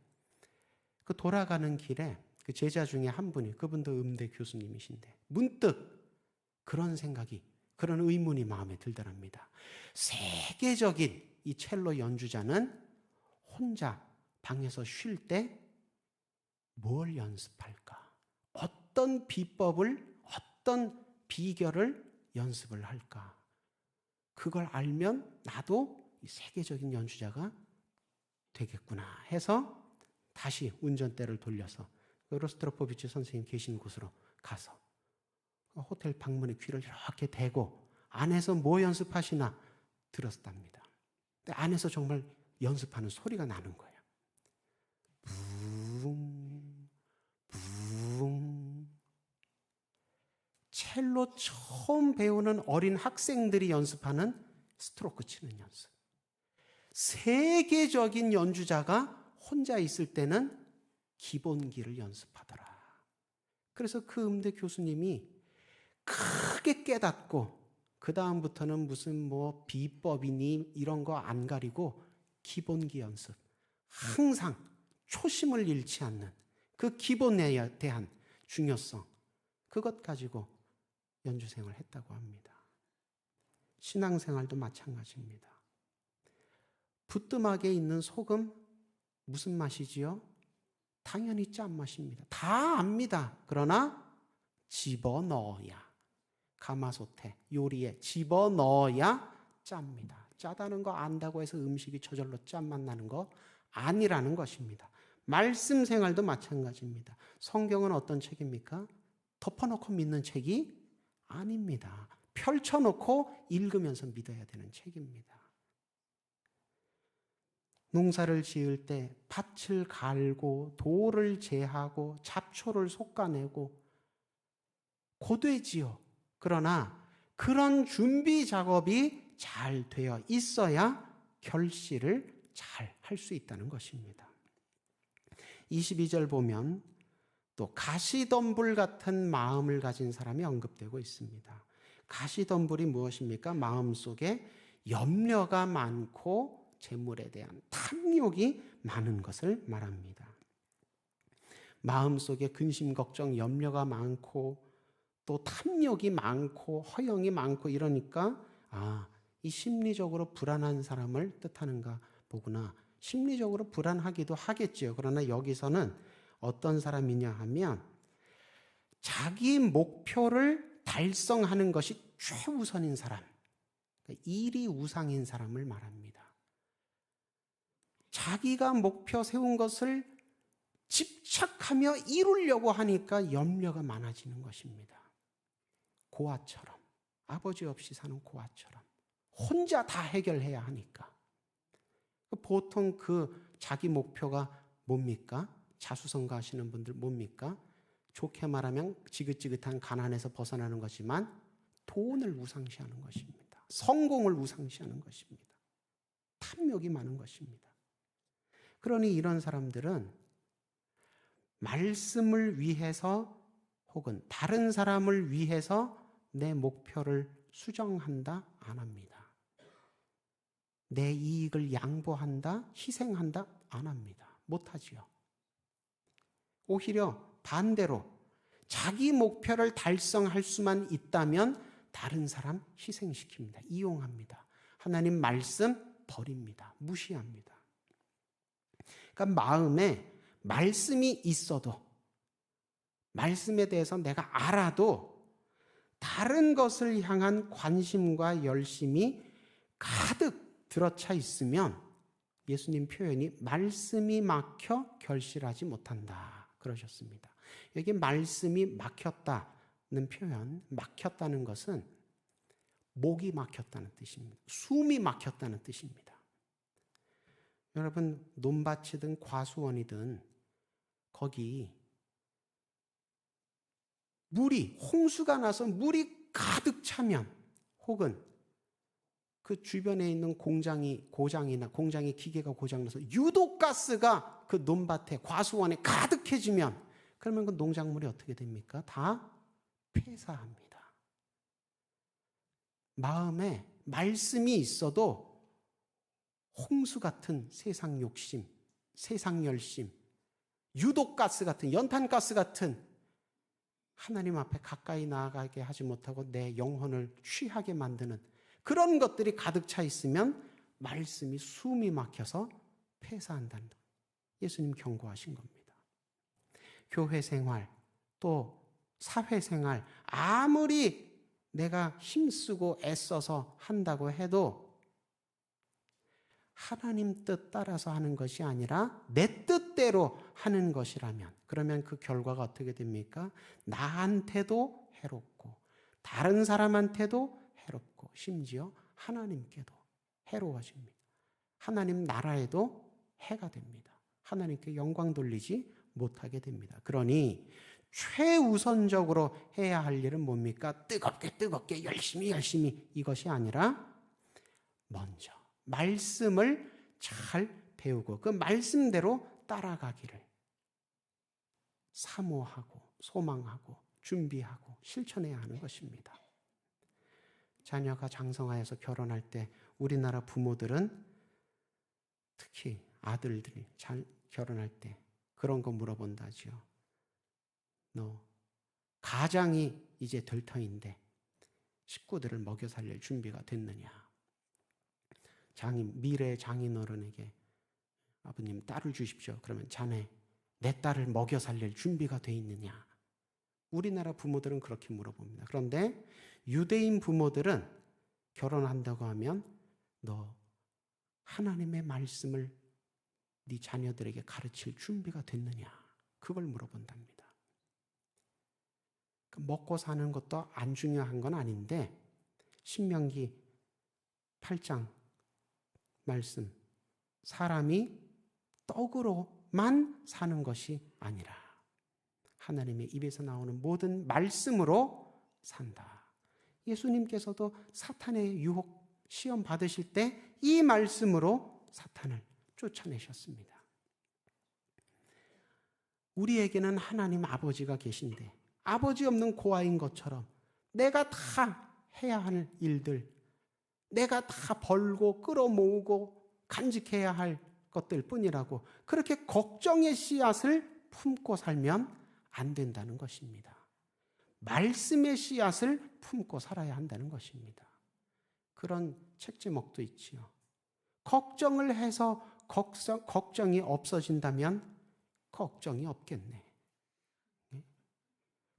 그 돌아가는 길에 그 제자 중에 한 분이 그분도 음대 교수님이신데 문득 그런 의문이 마음에 들더랍니다. 세계적인 이 첼로 연주자는 혼자 방에서 쉴 때 뭘 연습할까? 어떤 비법을, 어떤 비결을 연습을 할까? 그걸 알면 나도 이 세계적인 연주자가 되겠구나 해서 다시 운전대를 돌려서 로스트로포비치 선생님 계신 곳으로 가서 호텔 방문에 귀를 이렇게 대고 안에서 뭐 연습하시나 들었답니다. 근데 안에서 정말 연습하는 소리가 나는 거예요. 부웅 부웅. 첼로 처음 배우는 어린 학생들이 연습하는 스트로크 치는 연습. 세계적인 연주자가 혼자 있을 때는 기본기를 연습하더라. 그래서 그 음대 교수님이 크게 깨닫고 그 다음부터는 무슨 비법이니 이런 거 안 가리고 기본기 연습, 항상 초심을 잃지 않는 그 기본에 대한 중요성, 그것 가지고 연주생활을 했다고 합니다. 신앙생활도 마찬가지입니다. 부뚜막에 있는 소금 무슨 맛이지요? 당연히 짠맛입니다. 다 압니다. 그러나 집어넣어야, 가마솥에 요리에 집어넣어야 짭니다. 짜다는 거 안다고 해서 음식이 저절로 짠맛 나는 거 아니라는 것입니다. 말씀 생활도 마찬가지입니다. 성경은 어떤 책입니까? 덮어놓고 믿는 책이 아닙니다. 펼쳐놓고 읽으면서 믿어야 되는 책입니다. 농사를 지을 때 밭을 갈고 돌을 제하고 잡초를 솎아내고 고되지요. 그러나 그런 준비 작업이 잘 되어 있어야 결실을 잘 할 수 있다는 것입니다. 22절 보면 또 가시덤불 같은 마음을 가진 사람이 언급되고 있습니다. 가시덤불이 무엇입니까? 마음속에 염려가 많고 재물에 대한 탐욕이 많은 것을 말합니다. 마음속에 근심, 걱정, 염려가 많고 또 탐욕이 많고 허영이 많고 이러니까 이 심리적으로 불안한 사람을 뜻하는가 보구나. 심리적으로 불안하기도 하겠지요. 그러나 여기서는 어떤 사람이냐 하면 자기 목표를 달성하는 것이 최우선인 사람, 그러니까 일이 우상인 사람을 말합니다. 자기가 목표 세운 것을 집착하며 이루려고 하니까 염려가 많아지는 것입니다. 고아처럼, 아버지 없이 사는 고아처럼 혼자 다 해결해야 하니까. 보통 그 자기 목표가 뭡니까? 자수성가 하시는 분들 뭡니까? 좋게 말하면 지긋지긋한 가난에서 벗어나는 것이지만 돈을 우상시하는 것입니다. 성공을 우상시하는 것입니다. 탐욕이 많은 것입니다. 그러니 이런 사람들은 말씀을 위해서 혹은 다른 사람을 위해서 내 목표를 수정한다, 안 합니다. 내 이익을 양보한다, 희생한다, 안 합니다. 못하지요. 오히려 반대로 자기 목표를 달성할 수만 있다면 다른 사람 희생시킵니다. 이용합니다. 하나님 말씀 버립니다. 무시합니다. 그러니까 마음에 말씀이 있어도, 말씀에 대해서 내가 알아도 다른 것을 향한 관심과 열심이 가득 들어차 있으면 예수님 표현이 말씀이 막혀 결실하지 못한다 그러셨습니다. 여기 말씀이 막혔다는 표현, 막혔다는 것은 목이 막혔다는 뜻입니다. 숨이 막혔다는 뜻입니다. 여러분, 논밭이든 과수원이든 거기 홍수가 나서 물이 가득 차면, 혹은 그 주변에 있는 공장이 기계가 고장나서 유독가스가 그 논밭에, 과수원에 가득해지면, 그러면 그 농작물이 어떻게 됩니까? 다 폐사합니다. 마음에 말씀이 있어도 홍수 같은 세상 욕심, 세상 열심, 유독가스 같은, 연탄가스 같은 하나님 앞에 가까이 나아가게 하지 못하고 내 영혼을 취하게 만드는 그런 것들이 가득 차 있으면 말씀이 숨이 막혀서 폐사한다는, 예수님 경고하신 겁니다. 교회 생활, 또 사회 생활, 아무리 내가 힘쓰고 애써서 한다고 해도 하나님 뜻 따라서 하는 것이 아니라 내 뜻대로 하는 것이라면, 그러면 그 결과가 어떻게 됩니까? 나한테도 해롭고 다른 사람한테도 해롭고 심지어 하나님께도 해로워집니다. 하나님 나라에도 해가 됩니다. 하나님께 영광 돌리지 못하게 됩니다. 그러니 최우선적으로 해야 할 일은 뭡니까? 뜨겁게 열심히 이것이 아니라 먼저 말씀을 잘 배우고 그 말씀대로 따라가기를 사모하고 소망하고 준비하고 실천해야 하는 것입니다. 자녀가 장성하여서 결혼할 때 우리나라 부모들은, 특히 아들들이 잘 결혼할 때 그런 거 물어본다지요. 너 가장이 이제 될 터인데 식구들을 먹여 살릴 준비가 됐느냐? 미래 장인어른에게 아버님 딸을 주십시오. 그러면 자네 내 딸을 먹여 살릴 준비가 돼 있느냐? 우리나라 부모들은 그렇게 물어봅니다. 그런데 유대인 부모들은 결혼한다고 하면 너 하나님의 말씀을 네 자녀들에게 가르칠 준비가 됐느냐? 그걸 물어본답니다. 먹고 사는 것도 안 중요한 건 아닌데 신명기 8장 말씀, 사람이 떡으로만 사는 것이 아니라 하나님의 입에서 나오는 모든 말씀으로 산다. 예수님께서도 사탄의 유혹 시험 받으실 때 이 말씀으로 사탄을 쫓아내셨습니다. 우리에게는 하나님 아버지가 계신데 아버지 없는 고아인 것처럼 내가 다 해야 할 일들, 내가 다 벌고 끌어모으고 간직해야 할 것들 뿐이라고 그렇게 걱정의 씨앗을 품고 살면 안 된다는 것입니다. 말씀의 씨앗을 품고 살아야 한다는 것입니다. 그런 책 제목도 있지요. 걱정을 해서 걱정이 없어진다면 걱정이 없겠네.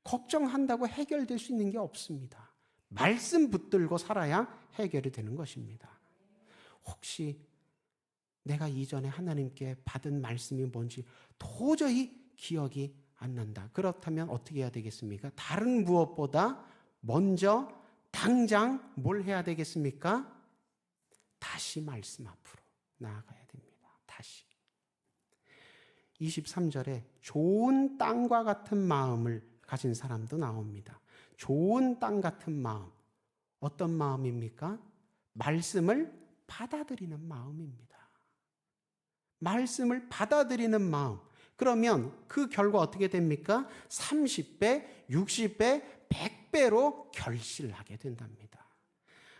걱정한다고 해결될 수 있는 게 없습니다. 말씀 붙들고 살아야 해결이 되는 것입니다. 혹시 내가 이전에 하나님께 받은 말씀이 뭔지 도저히 기억이 안 난다. 그렇다면 어떻게 해야 되겠습니까? 다른 무엇보다 먼저 당장 뭘 해야 되겠습니까? 다시 말씀 앞으로 나아가야 됩니다. 다시. 23절에 좋은 땅과 같은 마음을 가진 사람도 나옵니다. 좋은 땅 같은 마음. 어떤 마음입니까? 말씀을 받아들이는 마음입니다. 말씀을 받아들이는 마음. 그러면 그 결과 어떻게 됩니까? 30배, 60배, 100배로 결실하게 된답니다.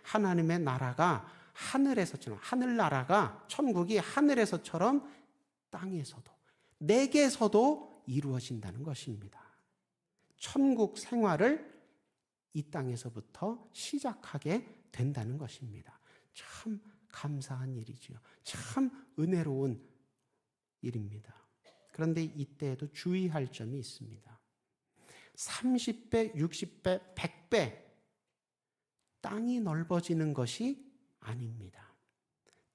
하나님의 나라가 하늘에서처럼, 하늘나라가, 천국이 하늘에서처럼 땅에서도, 내게서도 이루어진다는 것입니다. 천국 생활을 이 땅에서부터 시작하게 된다는 것입니다. 참 감사한 일이지요. 참 은혜로운 일입니다. 그런데 이때에도 주의할 점이 있습니다. 30배, 60배, 100배 땅이 넓어지는 것이 아닙니다.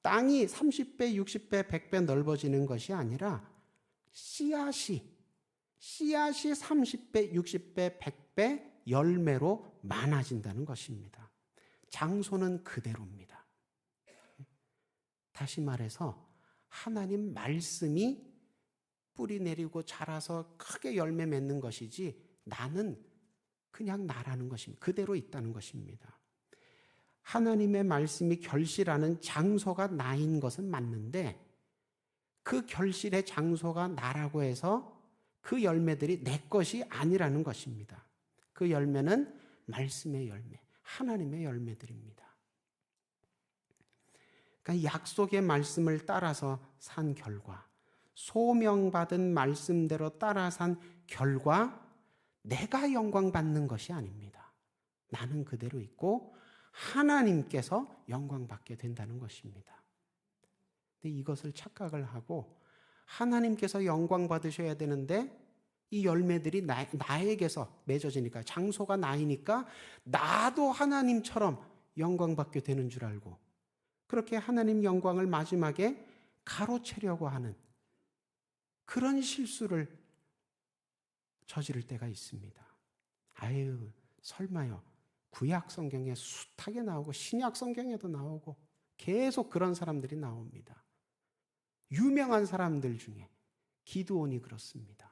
땅이 30배, 60배, 100배 넓어지는 것이 아니라 씨앗이 30배, 60배, 100배 열매로 많아진다는 것입니다. 장소는 그대로입니다. 다시 말해서 하나님 말씀이 뿌리 내리고 자라서 크게 열매 맺는 것이지 나는 그냥 나라는 것입니다. 그대로 있다는 것입니다. 하나님의 말씀이 결실하는 장소가 나인 것은 맞는데 그 결실의 장소가 나라고 해서 그 열매들이 내 것이 아니라는 것입니다. 그 열매는 말씀의 열매, 하나님의 열매들입니다. 그러니까 약속의 말씀을 따라서 산 결과, 소명받은 말씀대로 따라 산 결과 내가 영광 받는 것이 아닙니다. 나는 그대로 있고 하나님께서 영광 받게 된다는 것입니다. 근데 이것을 착각을 하고 하나님께서 영광 받으셔야 되는데 이 열매들이 나에게서 맺어지니까, 장소가 나이니까 나도 하나님처럼 영광 받게 되는 줄 알고 그렇게 하나님 영광을 마지막에 가로채려고 하는 그런 실수를 저지를 때가 있습니다. 아유, 설마요. 구약 성경에 숱하게 나오고 신약 성경에도 나오고 계속 그런 사람들이 나옵니다. 유명한 사람들 중에 기드온이 그렇습니다.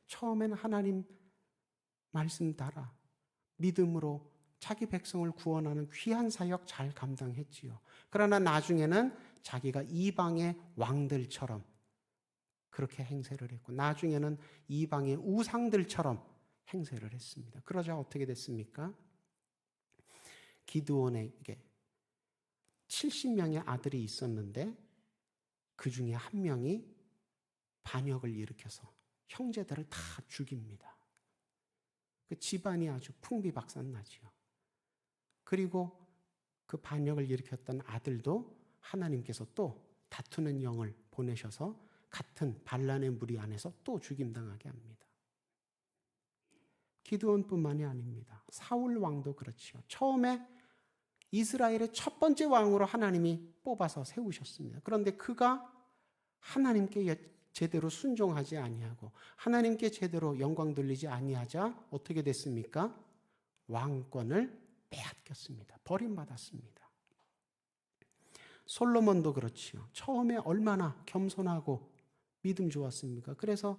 처음엔 하나님 말씀 따라 믿음으로 자기 백성을 구원하는 귀한 사역 잘 감당했지요. 그러나 나중에는 자기가 이방의 왕들처럼 그렇게 행세를 했고 나중에는 이방의 우상들처럼 행세를 했습니다. 그러자 어떻게 됐습니까? 기드온에게 70명의 아들이 있었는데 그 중에 한 명이 반역을 일으켜서 형제들을 다 죽입니다. 그 집안이 아주 풍비박산나지요. 그리고 그 반역을 일으켰던 아들도 하나님께서 또 다투는 영을 보내셔서 같은 반란의 무리 안에서 또 죽임당하게 합니다. 기드온뿐만이 아닙니다. 사울 왕도 그렇지요. 처음에 이스라엘의 첫 번째 왕으로 하나님이 뽑아서 세우셨습니다. 그런데 그가 하나님께 제대로 순종하지 아니하고 하나님께 제대로 영광 돌리지 아니하자 어떻게 됐습니까? 왕권을 빼앗겼습니다. 버림받았습니다. 솔로몬도 그렇지요. 처음에 얼마나 겸손하고 믿음 좋았습니까? 그래서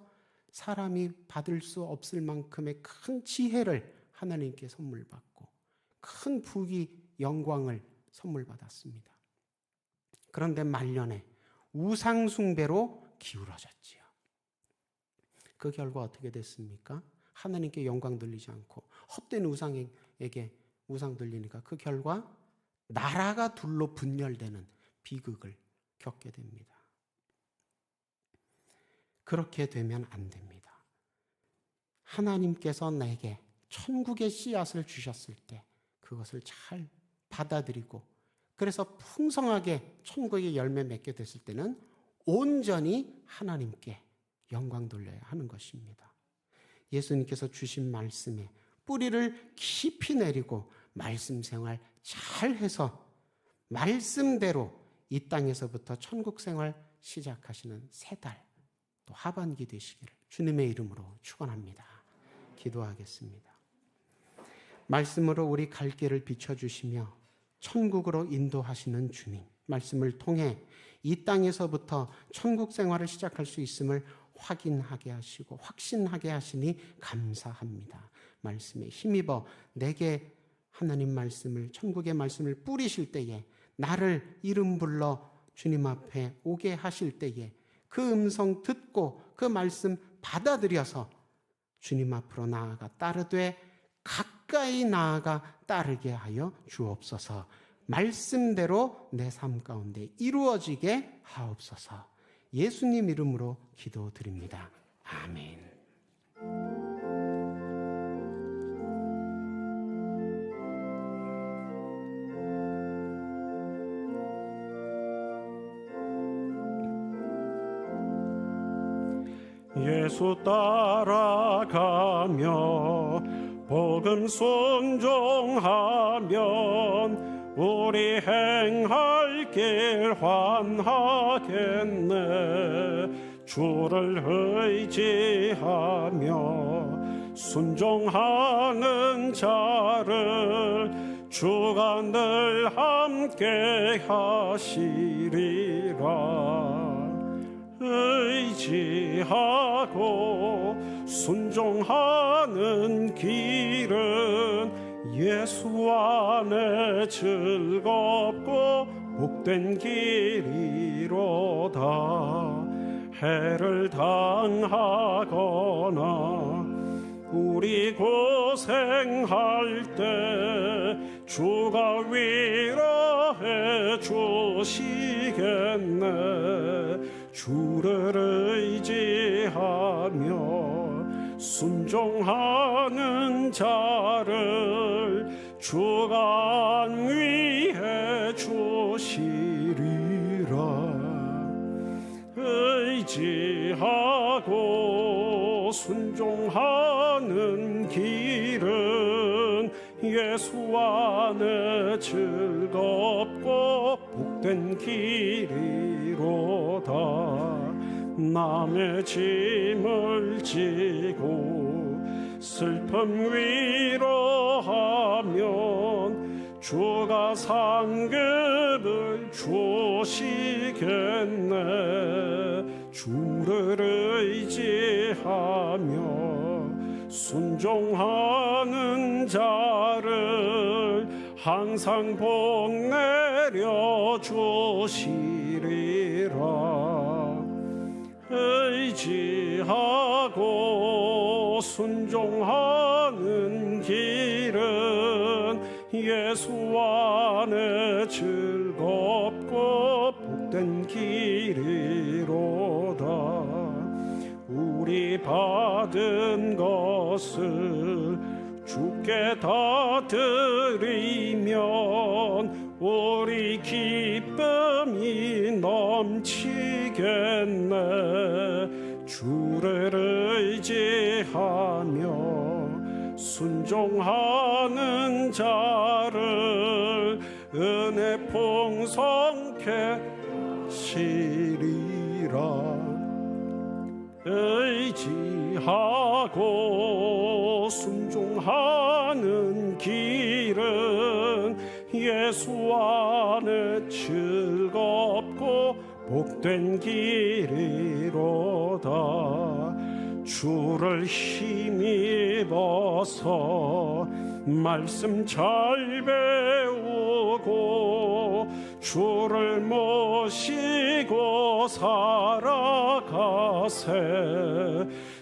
사람이 받을 수 없을 만큼의 큰 지혜를 하나님께 선물 받고 큰 부귀 영광을 선물 받았습니다. 그런데 말년에 우상 숭배로 기울어졌지요. 그 결과 어떻게 됐습니까? 하나님께 영광 돌리지 않고 헛된 우상에게 우상 돌리니까 그 결과 나라가 둘로 분열되는 비극을 겪게 됩니다. 그렇게 되면 안 됩니다. 하나님께서 내게 천국의 씨앗을 주셨을 때 그것을 잘 받아들이고 그래서 풍성하게 천국의 열매 맺게 됐을 때는 온전히 하나님께 영광 돌려야 하는 것입니다. 예수님께서 주신 말씀에 뿌리를 깊이 내리고 말씀 생활 잘 해서 말씀대로 이 땅에서부터 천국 생활 시작하시는 세 달 또 하반기 되시기를 주님의 이름으로 축원합니다. 기도하겠습니다. 말씀으로 우리 갈 길을 비춰주시며 천국으로 인도하시는 주님, 말씀을 통해 이 땅에서부터 천국 생활을 시작할 수 있음을 확인하게 하시고 확신하게 하시니 감사합니다. 말씀에 힘입어 내게 하나님 말씀을, 천국의 말씀을 뿌리실 때에 나를 이름 불러 주님 앞에 오게 하실 때에 그 음성 듣고 그 말씀 받아들여서 주님 앞으로 나아가 따르되 가까이 나아가 따르게 하여 주옵소서. 말씀대로 내 삶 가운데 이루어지게 하옵소서. 예수님 이름으로 기도드립니다. 아멘. 예수 따라가며 복음 순종하면 우리 행할 길 환하겠네. 주를 의지하며 순종하는 자를 주가 늘 함께 하시리라. 의지하고 순종하는 길은 예수 안에 즐겁고 복된 길이로다. 해를 당하거나 우리 고생할 때 주가 위로해 주시겠네. 주를 의지하며 순종하는 자를 주가 안위해 주시리라. 의지하고 순종하는 길은 예수 안에 즐겁고 복된 길이로다. 남의 짐을 지고 슬픔 위로하면 주가 상급을 주시겠네. 주를 의지하며 순종하는 자를 항상 복 내려 주시리라. 의지하고 순종하는 길은 예수 안에 즐겁고 복된 길이로다. 우리 받은 것을 주께 다 드리면 우리 기쁨이 넘치겠네. 주를 의지하며 순종하는 자를 은혜 풍성케 하시리라. 의지하고 순종하는 길은 예수 안에 즐겁고 복된 길이로다. 주를 힘입어서 말씀 잘 배우고 주를 모시고 살아가세.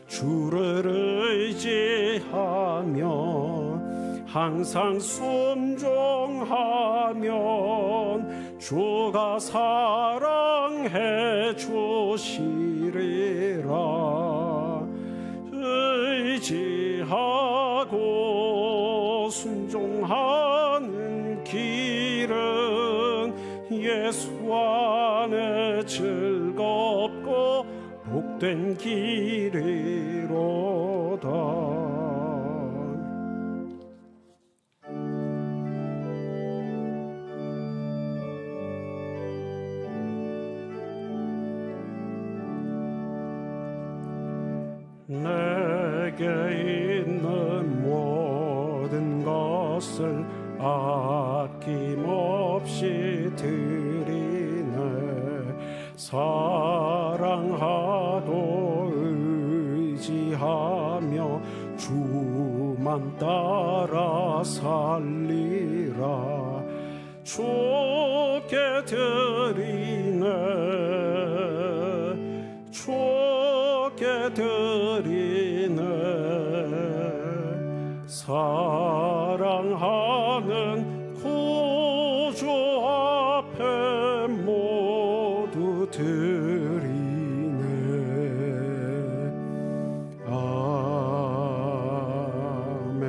주를 의지하며 항상 순종하면 주가 사랑해 주시리라. 의지하고 순종하는 길은 예수 안에 즐겁고 복된 길이로다. 내게 있는 모든 것을 아낌없이 드리네. 사랑하고 의지하며 주만 따라 살리라. 주께 드리네. 주께 드리네. 사랑하는 구주 앞에 모두 드리네. 아멘.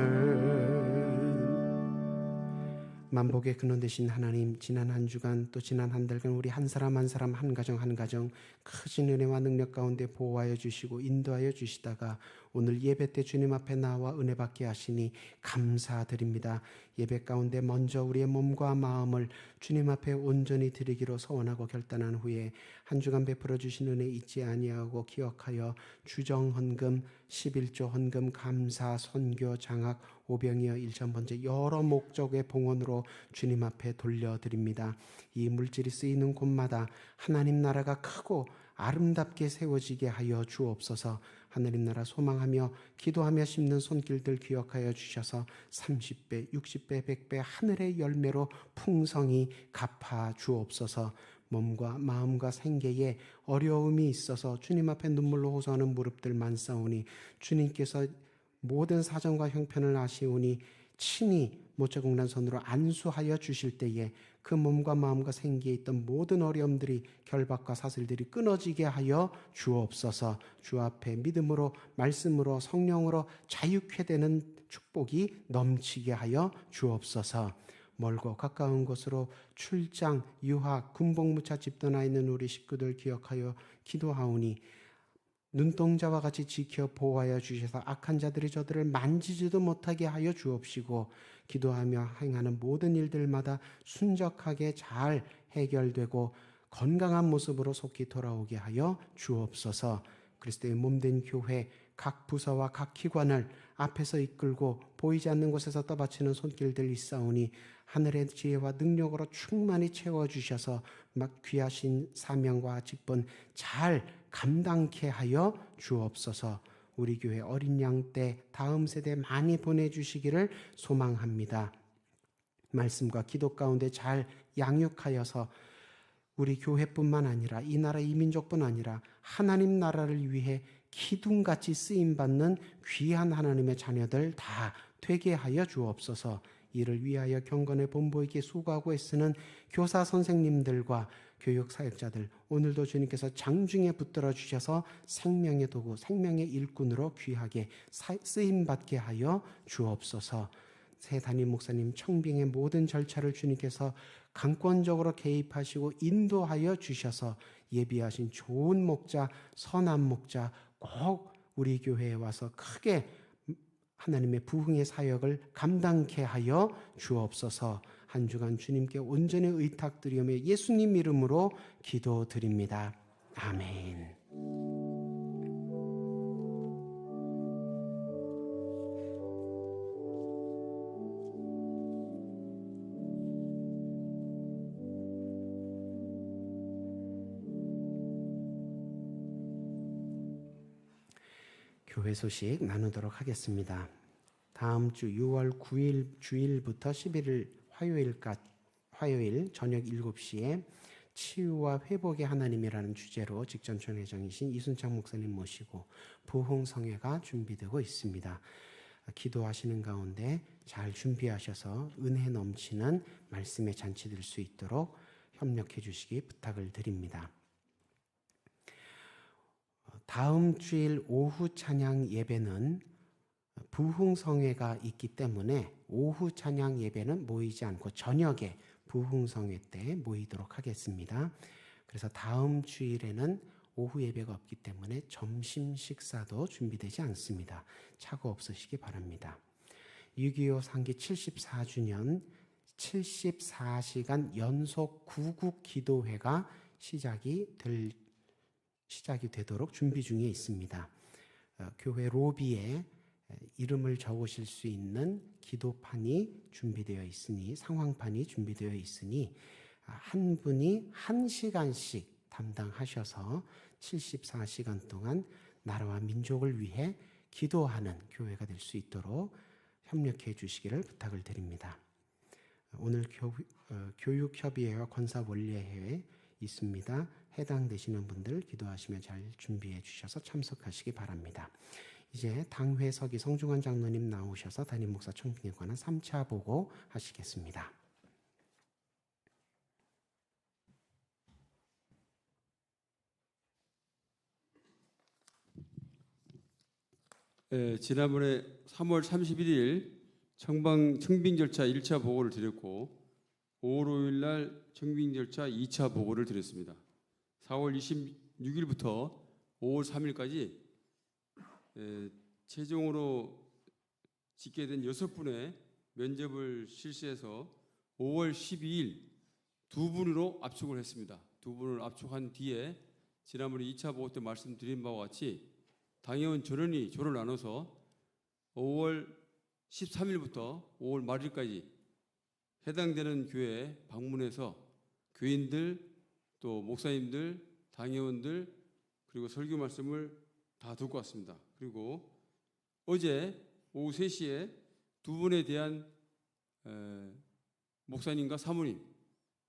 만복의 근원 되신 하나님, 지난 한 주간 또 지난 한 달간 우리 한 사람 한 사람 한 가정 한 가정 크신 은혜와 능력 가운데 보호하여 주시고 인도하여 주시다가 오늘 예배 때 주님 앞에 나와 은혜 받게 하시니 감사드립니다. 예배 가운데 먼저 우리의 몸과 마음을 주님 앞에 온전히 드리기로 서원하고 결단한 후에 한 주간 베풀어 주신 은혜 잊지 아니하고 기억하여 주정 헌금, 11조 헌금, 감사, 선교, 장학, 오병이어 일천번째 여러 목적의 봉헌으로 주님 앞에 돌려드립니다. 이 물질이 쓰이는 곳마다 하나님 나라가 크고 아름답게 세워지게 하여 주옵소서. 하나님 나라 소망하며 기도하며 심는 손길들 기억하여 주셔서 30배, 60배, 100배 하늘의 열매로 풍성히 갚아 주옵소서. 몸과 마음과 생계에 어려움이 있어서 주님 앞에 눈물로 호소하는 무릎들 많사오니 주님께서 모든 사정과 형편을 아시오니 친히 모처공란 손으로 안수하여 주실 때에 그 몸과 마음과 생기에 있던 모든 어려움들이 결박과 사슬들이 끊어지게 하여 주옵소서. 주 앞에 믿음으로 말씀으로 성령으로 자유케 되는 축복이 넘치게 하여 주옵소서. 멀고 가까운 곳으로 출장, 유학, 군복무차 집 떠나 있는 우리 식구들 기억하여 기도하오니 눈동자와 같이 지켜 보호하여 주셔서 악한 자들이 저들을 만지지도 못하게 하여 주옵시고 기도하며 행하는 모든 일들마다 순적하게 잘 해결되고 건강한 모습으로 속히 돌아오게 하여 주옵소서. 그리스도의 몸된 교회 각 부서와 각 기관을 앞에서 이끌고 보이지 않는 곳에서 떠받치는 손길들 있사오니 하늘의 지혜와 능력으로 충만히 채워주셔서 막 귀하신 사명과 직분 잘 감당케 하여 주옵소서. 우리 교회 어린 양 때 다음 세대 많이 보내주시기를 소망합니다. 말씀과 기도 가운데 잘 양육하여서 우리 교회뿐만 아니라 이 나라 이 민족뿐 아니라 하나님 나라를 위해 기둥같이 쓰임받는 귀한 하나님의 자녀들 다 되게 하여 주옵소서. 이를 위하여 경건의 본보이게 수고하고 애쓰는 교사 선생님들과 교육 사역자들 오늘도 주님께서 장중에 붙들어 주셔서 생명의 도구, 생명의 일꾼으로 귀하게 쓰임받게 하여 주옵소서. 새 담임 목사님 청빙의 모든 절차를 주님께서 강권적으로 개입하시고 인도하여 주셔서 예비하신 좋은 목자, 선한 목자 꼭 우리 교회에 와서 크게 하나님의 부흥의 사역을 감당케 하여 주옵소서. 한 주간 주님께 온전히 의탁드리며 예수님 이름으로 기도드립니다. 아멘. 교회 소식 나누도록 하겠습니다. 다음 주 6월 9일 주일부터 11일 화요일까지 화요일 저녁 7시에 치유와 회복의 하나님이라는 주제로 직전촌 회장이신 이순창 목사님 모시고 부흥성회가 준비되고 있습니다. 기도하시는 가운데 잘 준비하셔서 은혜 넘치는 말씀의 잔치 될 수 있도록 협력해 주시기 부탁을 드립니다. 다음 주일 오후 찬양 예배는 부흥성회가 있기 때문에 오후 찬양 예배는 모이지 않고 저녁에 부흥성회 때 모이도록 하겠습니다. 그래서 다음 주일에는 오후 예배가 없기 때문에 점심 식사도 준비되지 않습니다. 착오 없으시기 바랍니다. 6.25 상기 74주년 74시간 연속 구국 기도회가 시작이 되도록 준비 중에 있습니다. 교회 로비에 이름을 적으실 수 있는 기도판이 준비되어 있으니 상황판이 준비되어 있으니 한 분이 1시간씩 담당하셔서 74시간 동안 나라와 민족을 위해 기도하는 교회가 될 수 있도록 협력해 주시기를 부탁을 드립니다. 오늘 교육협의회와 권사원례회에 있습니다. 해당되시는 분들 기도하시며 잘 준비해 주셔서 참석하시기 바랍니다. 이제 당회서기 성중환 장로님 나오셔서 담임 목사 청빙에 관한 3차 보고 하시겠습니다. 지난번에 3월 31일 청빙 절차 1차 보고를 드렸고 5월 5일 날 청빙 절차 2차 보고를 드렸습니다. 4월 26일부터 5월 3일까지 최종으로 집계된 6분의 면접을 실시해서 5월 12일 2분으로 압축을 했습니다. 2분을 압축한 뒤에 지난번에 2차 보고 때 말씀드린 바와 같이 당회원 전원이 조를 나눠서 5월 13일부터 5월 말일까지 해당되는 교회에 방문해서 교인들 또 목사님들, 당회원들 그리고 설교 말씀을 다 듣고 왔습니다. 그리고 어제 오후 3시에 두 분에 대한 목사님과 사모님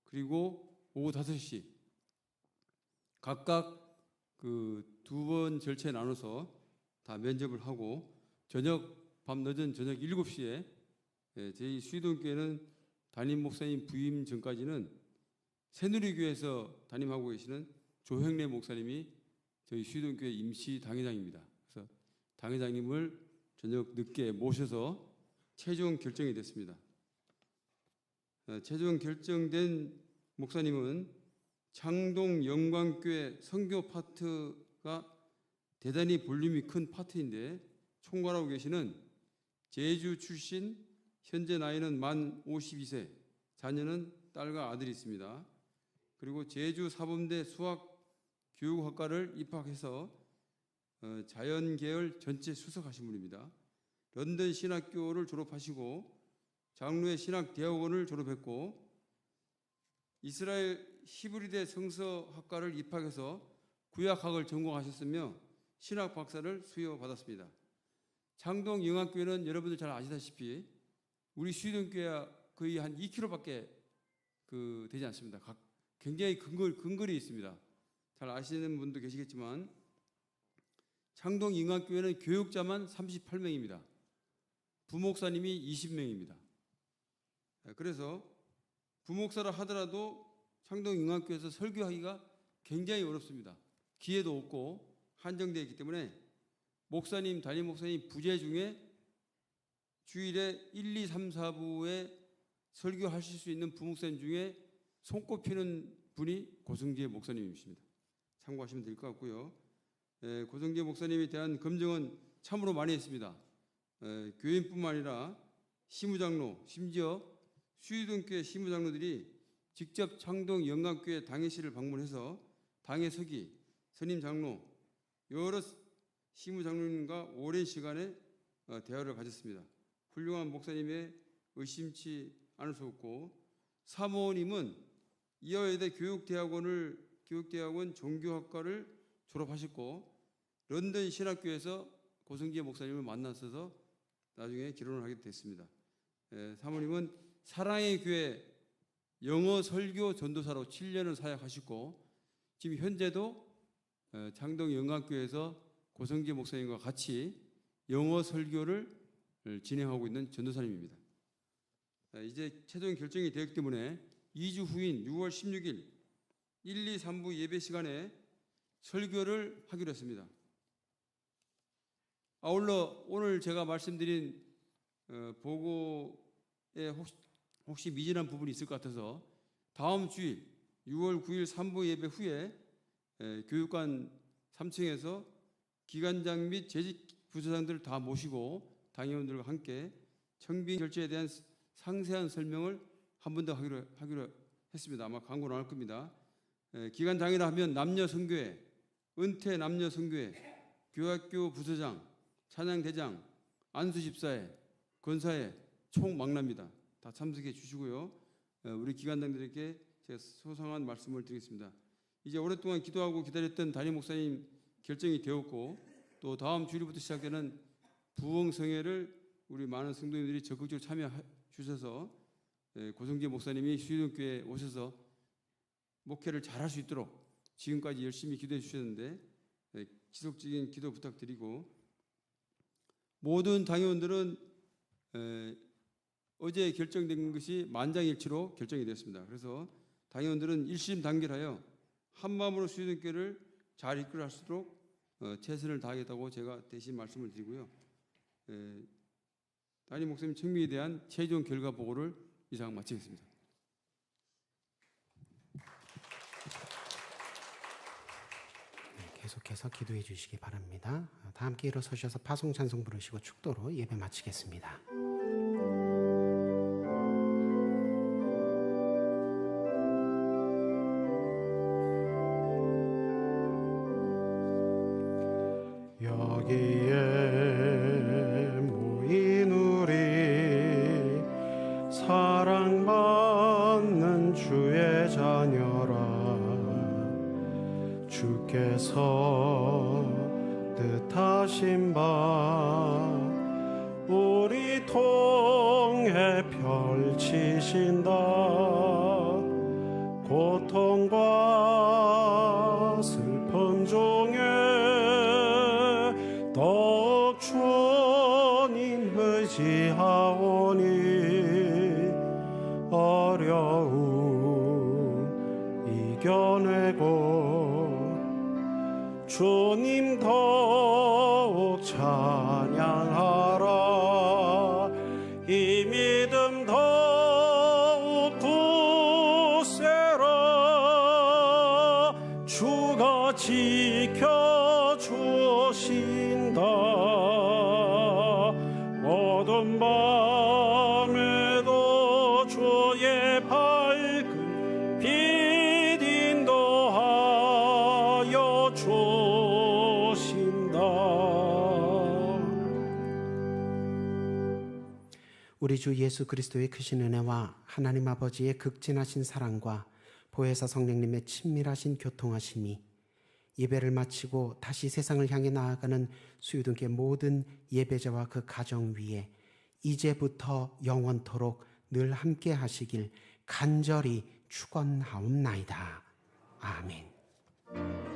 그리고 오후 5시 각각 그 두 번 절차에 나눠서 다 면접을 하고 밤 늦은 저녁 7시에 저희 수의동교회는 담임 목사님 부임 전까지는 새누리교회에서 담임하고 계시는 조형래 목사님이 저희 수의동교회 임시 당회장입니다. 그래서 당회장님을 저녁 늦게 모셔서 최종 결정이 됐습니다. 최종 결정된 목사님은 창동 영광교회 선교 파트가 대단히 볼륨이 큰 파트인데 총괄하고 계시는 제주 출신, 현재 나이는 만 52세, 자녀는 딸과 아들이 있습니다. 그리고 제주 사범대 수학교육학과를 입학해서 자연계열 전체 수석하신 분입니다. 런던 신학교를 졸업하시고 장로의 신학대학원을 졸업했고 이스라엘 히브리대 성서학과를 입학해서 구약학을 전공하셨으며 신학 박사를 수여받았습니다. 창동 영암교회는 여러분들 잘 아시다시피 우리 수의동교회와 거의 한 2km밖에 되지 않습니다. 굉장히 근거리 있습니다. 잘 아시는 분도 계시겠지만 창동 영암교회는 교육자만 38명입니다. 부목사님이 20명입니다. 그래서 부목사라 하더라도 창동 영암교회에서 설교하기가 굉장히 어렵습니다. 기회도 없고 한정되어 있기 때문에 목사님, 담임 목사님 부재 중에 주일에 1, 2, 3, 4부에 설교하실 수 있는 부목사님 중에 손꼽히는 분이 고성재 목사님이십니다. 참고하시면 될 것 같고요. 고성재 목사님에 대한 검증은 참으로 많이 했습니다. 교인뿐만 아니라 시무장로, 심지어 수의동교회 시무장로들이 직접 창동 영광교회 당회실을 방문해서 당회서기, 선임장로, 여러 시무장로님과 오랜 시간에 대화를 가졌습니다. 훌륭한 목사님의 의심치 않을 수 없고 사모님은 이화여대 교육대학원 종교학과를 졸업하셨고 런던 신학교에서 고성재 목사님을 만났어서 나중에 결혼을 하게 됐습니다. 사모님은 사랑의 교회 영어 설교 전도사로 7년을 사역하시고 지금 현재도 창동 영광교회에서 고성재 목사님과 같이 영어 설교를 진행하고 있는 전도사님입니다. 이제 최종 결정이 되었기 때문에 2주 후인 6월 16일 1, 2, 3부 예배 시간에 설교를 하기로 했습니다. 아울러 오늘 제가 말씀드린 보고에 혹시 미진한 부분이 있을 것 같아서 다음 주일 6월 9일 3부 예배 후에 교육관 3층에서 기관장 및 재직 부서장들을 다 모시고 당회원들과 함께 청빙 결제에 대한 상세한 설명을 한 번 더 하기로 했습니다. 아마 광고 나올 겁니다. 기관장이라 하면 남녀 선교회, 은퇴 남녀 선교회, 교학교 부서장, 찬양대장, 안수집사회, 권사회 총 망라입니다. 다 참석해 주시고요. 우리 기관장들에게 제가 소상한 말씀을 드리겠습니다. 이제 오랫동안 기도하고 기다렸던 담임 목사님 결정이 되었고 또 다음 주일부터 시작되는 부흥성회를 우리 많은 성도님들이 적극적으로 참여해 주셔서 고성재 목사님이 수유동교회에 오셔서 목회를 잘할 수 있도록 지금까지 열심히 기도해 주셨는데 지속적인 기도 부탁드리고 모든 당회원들은 어제 결정된 것이 만장일치로 결정이 되었습니다. 그래서 당회원들은 일심단결하여 한마음으로 수유동교회를 잘 이끌어 수 있도록 최선을 다하겠다고 제가 대신 말씀을 드리고요. 담임 목사님 청빙에 대한 최종 결과 보고를 이상 마치겠습니다. 계속해서 기도해 주시기 바랍니다. 다 함께 일어서셔서 파송 찬송 부르시고 축도로 예배 마치겠습니다. 여기에 모인 우리 사랑받는 주의 자녀라. 주께서 뜻하신 바 우리 통해 펼치신다. 고통과 슬픔 중에 더욱 주님 의지하오니 어려움 이겨내고 주님 더욱 찬양하라. 이 믿음 더욱 굳세라. 주가 지켜주신다. 어두운 밤에도 주의 밝은 빛 인도하여 주신다. 우리 주 예수 그리스도의 크신 은혜와 하나님 아버지의 극진하신 사랑과 보혜사 성령님의 친밀하신 교통하심이 예배를 마치고 다시 세상을 향해 나아가는 수유동교회 모든 예배자와 그 가정 위에 이제부터 영원토록 늘 함께 하시길 간절히 축원하옵나이다. 아멘.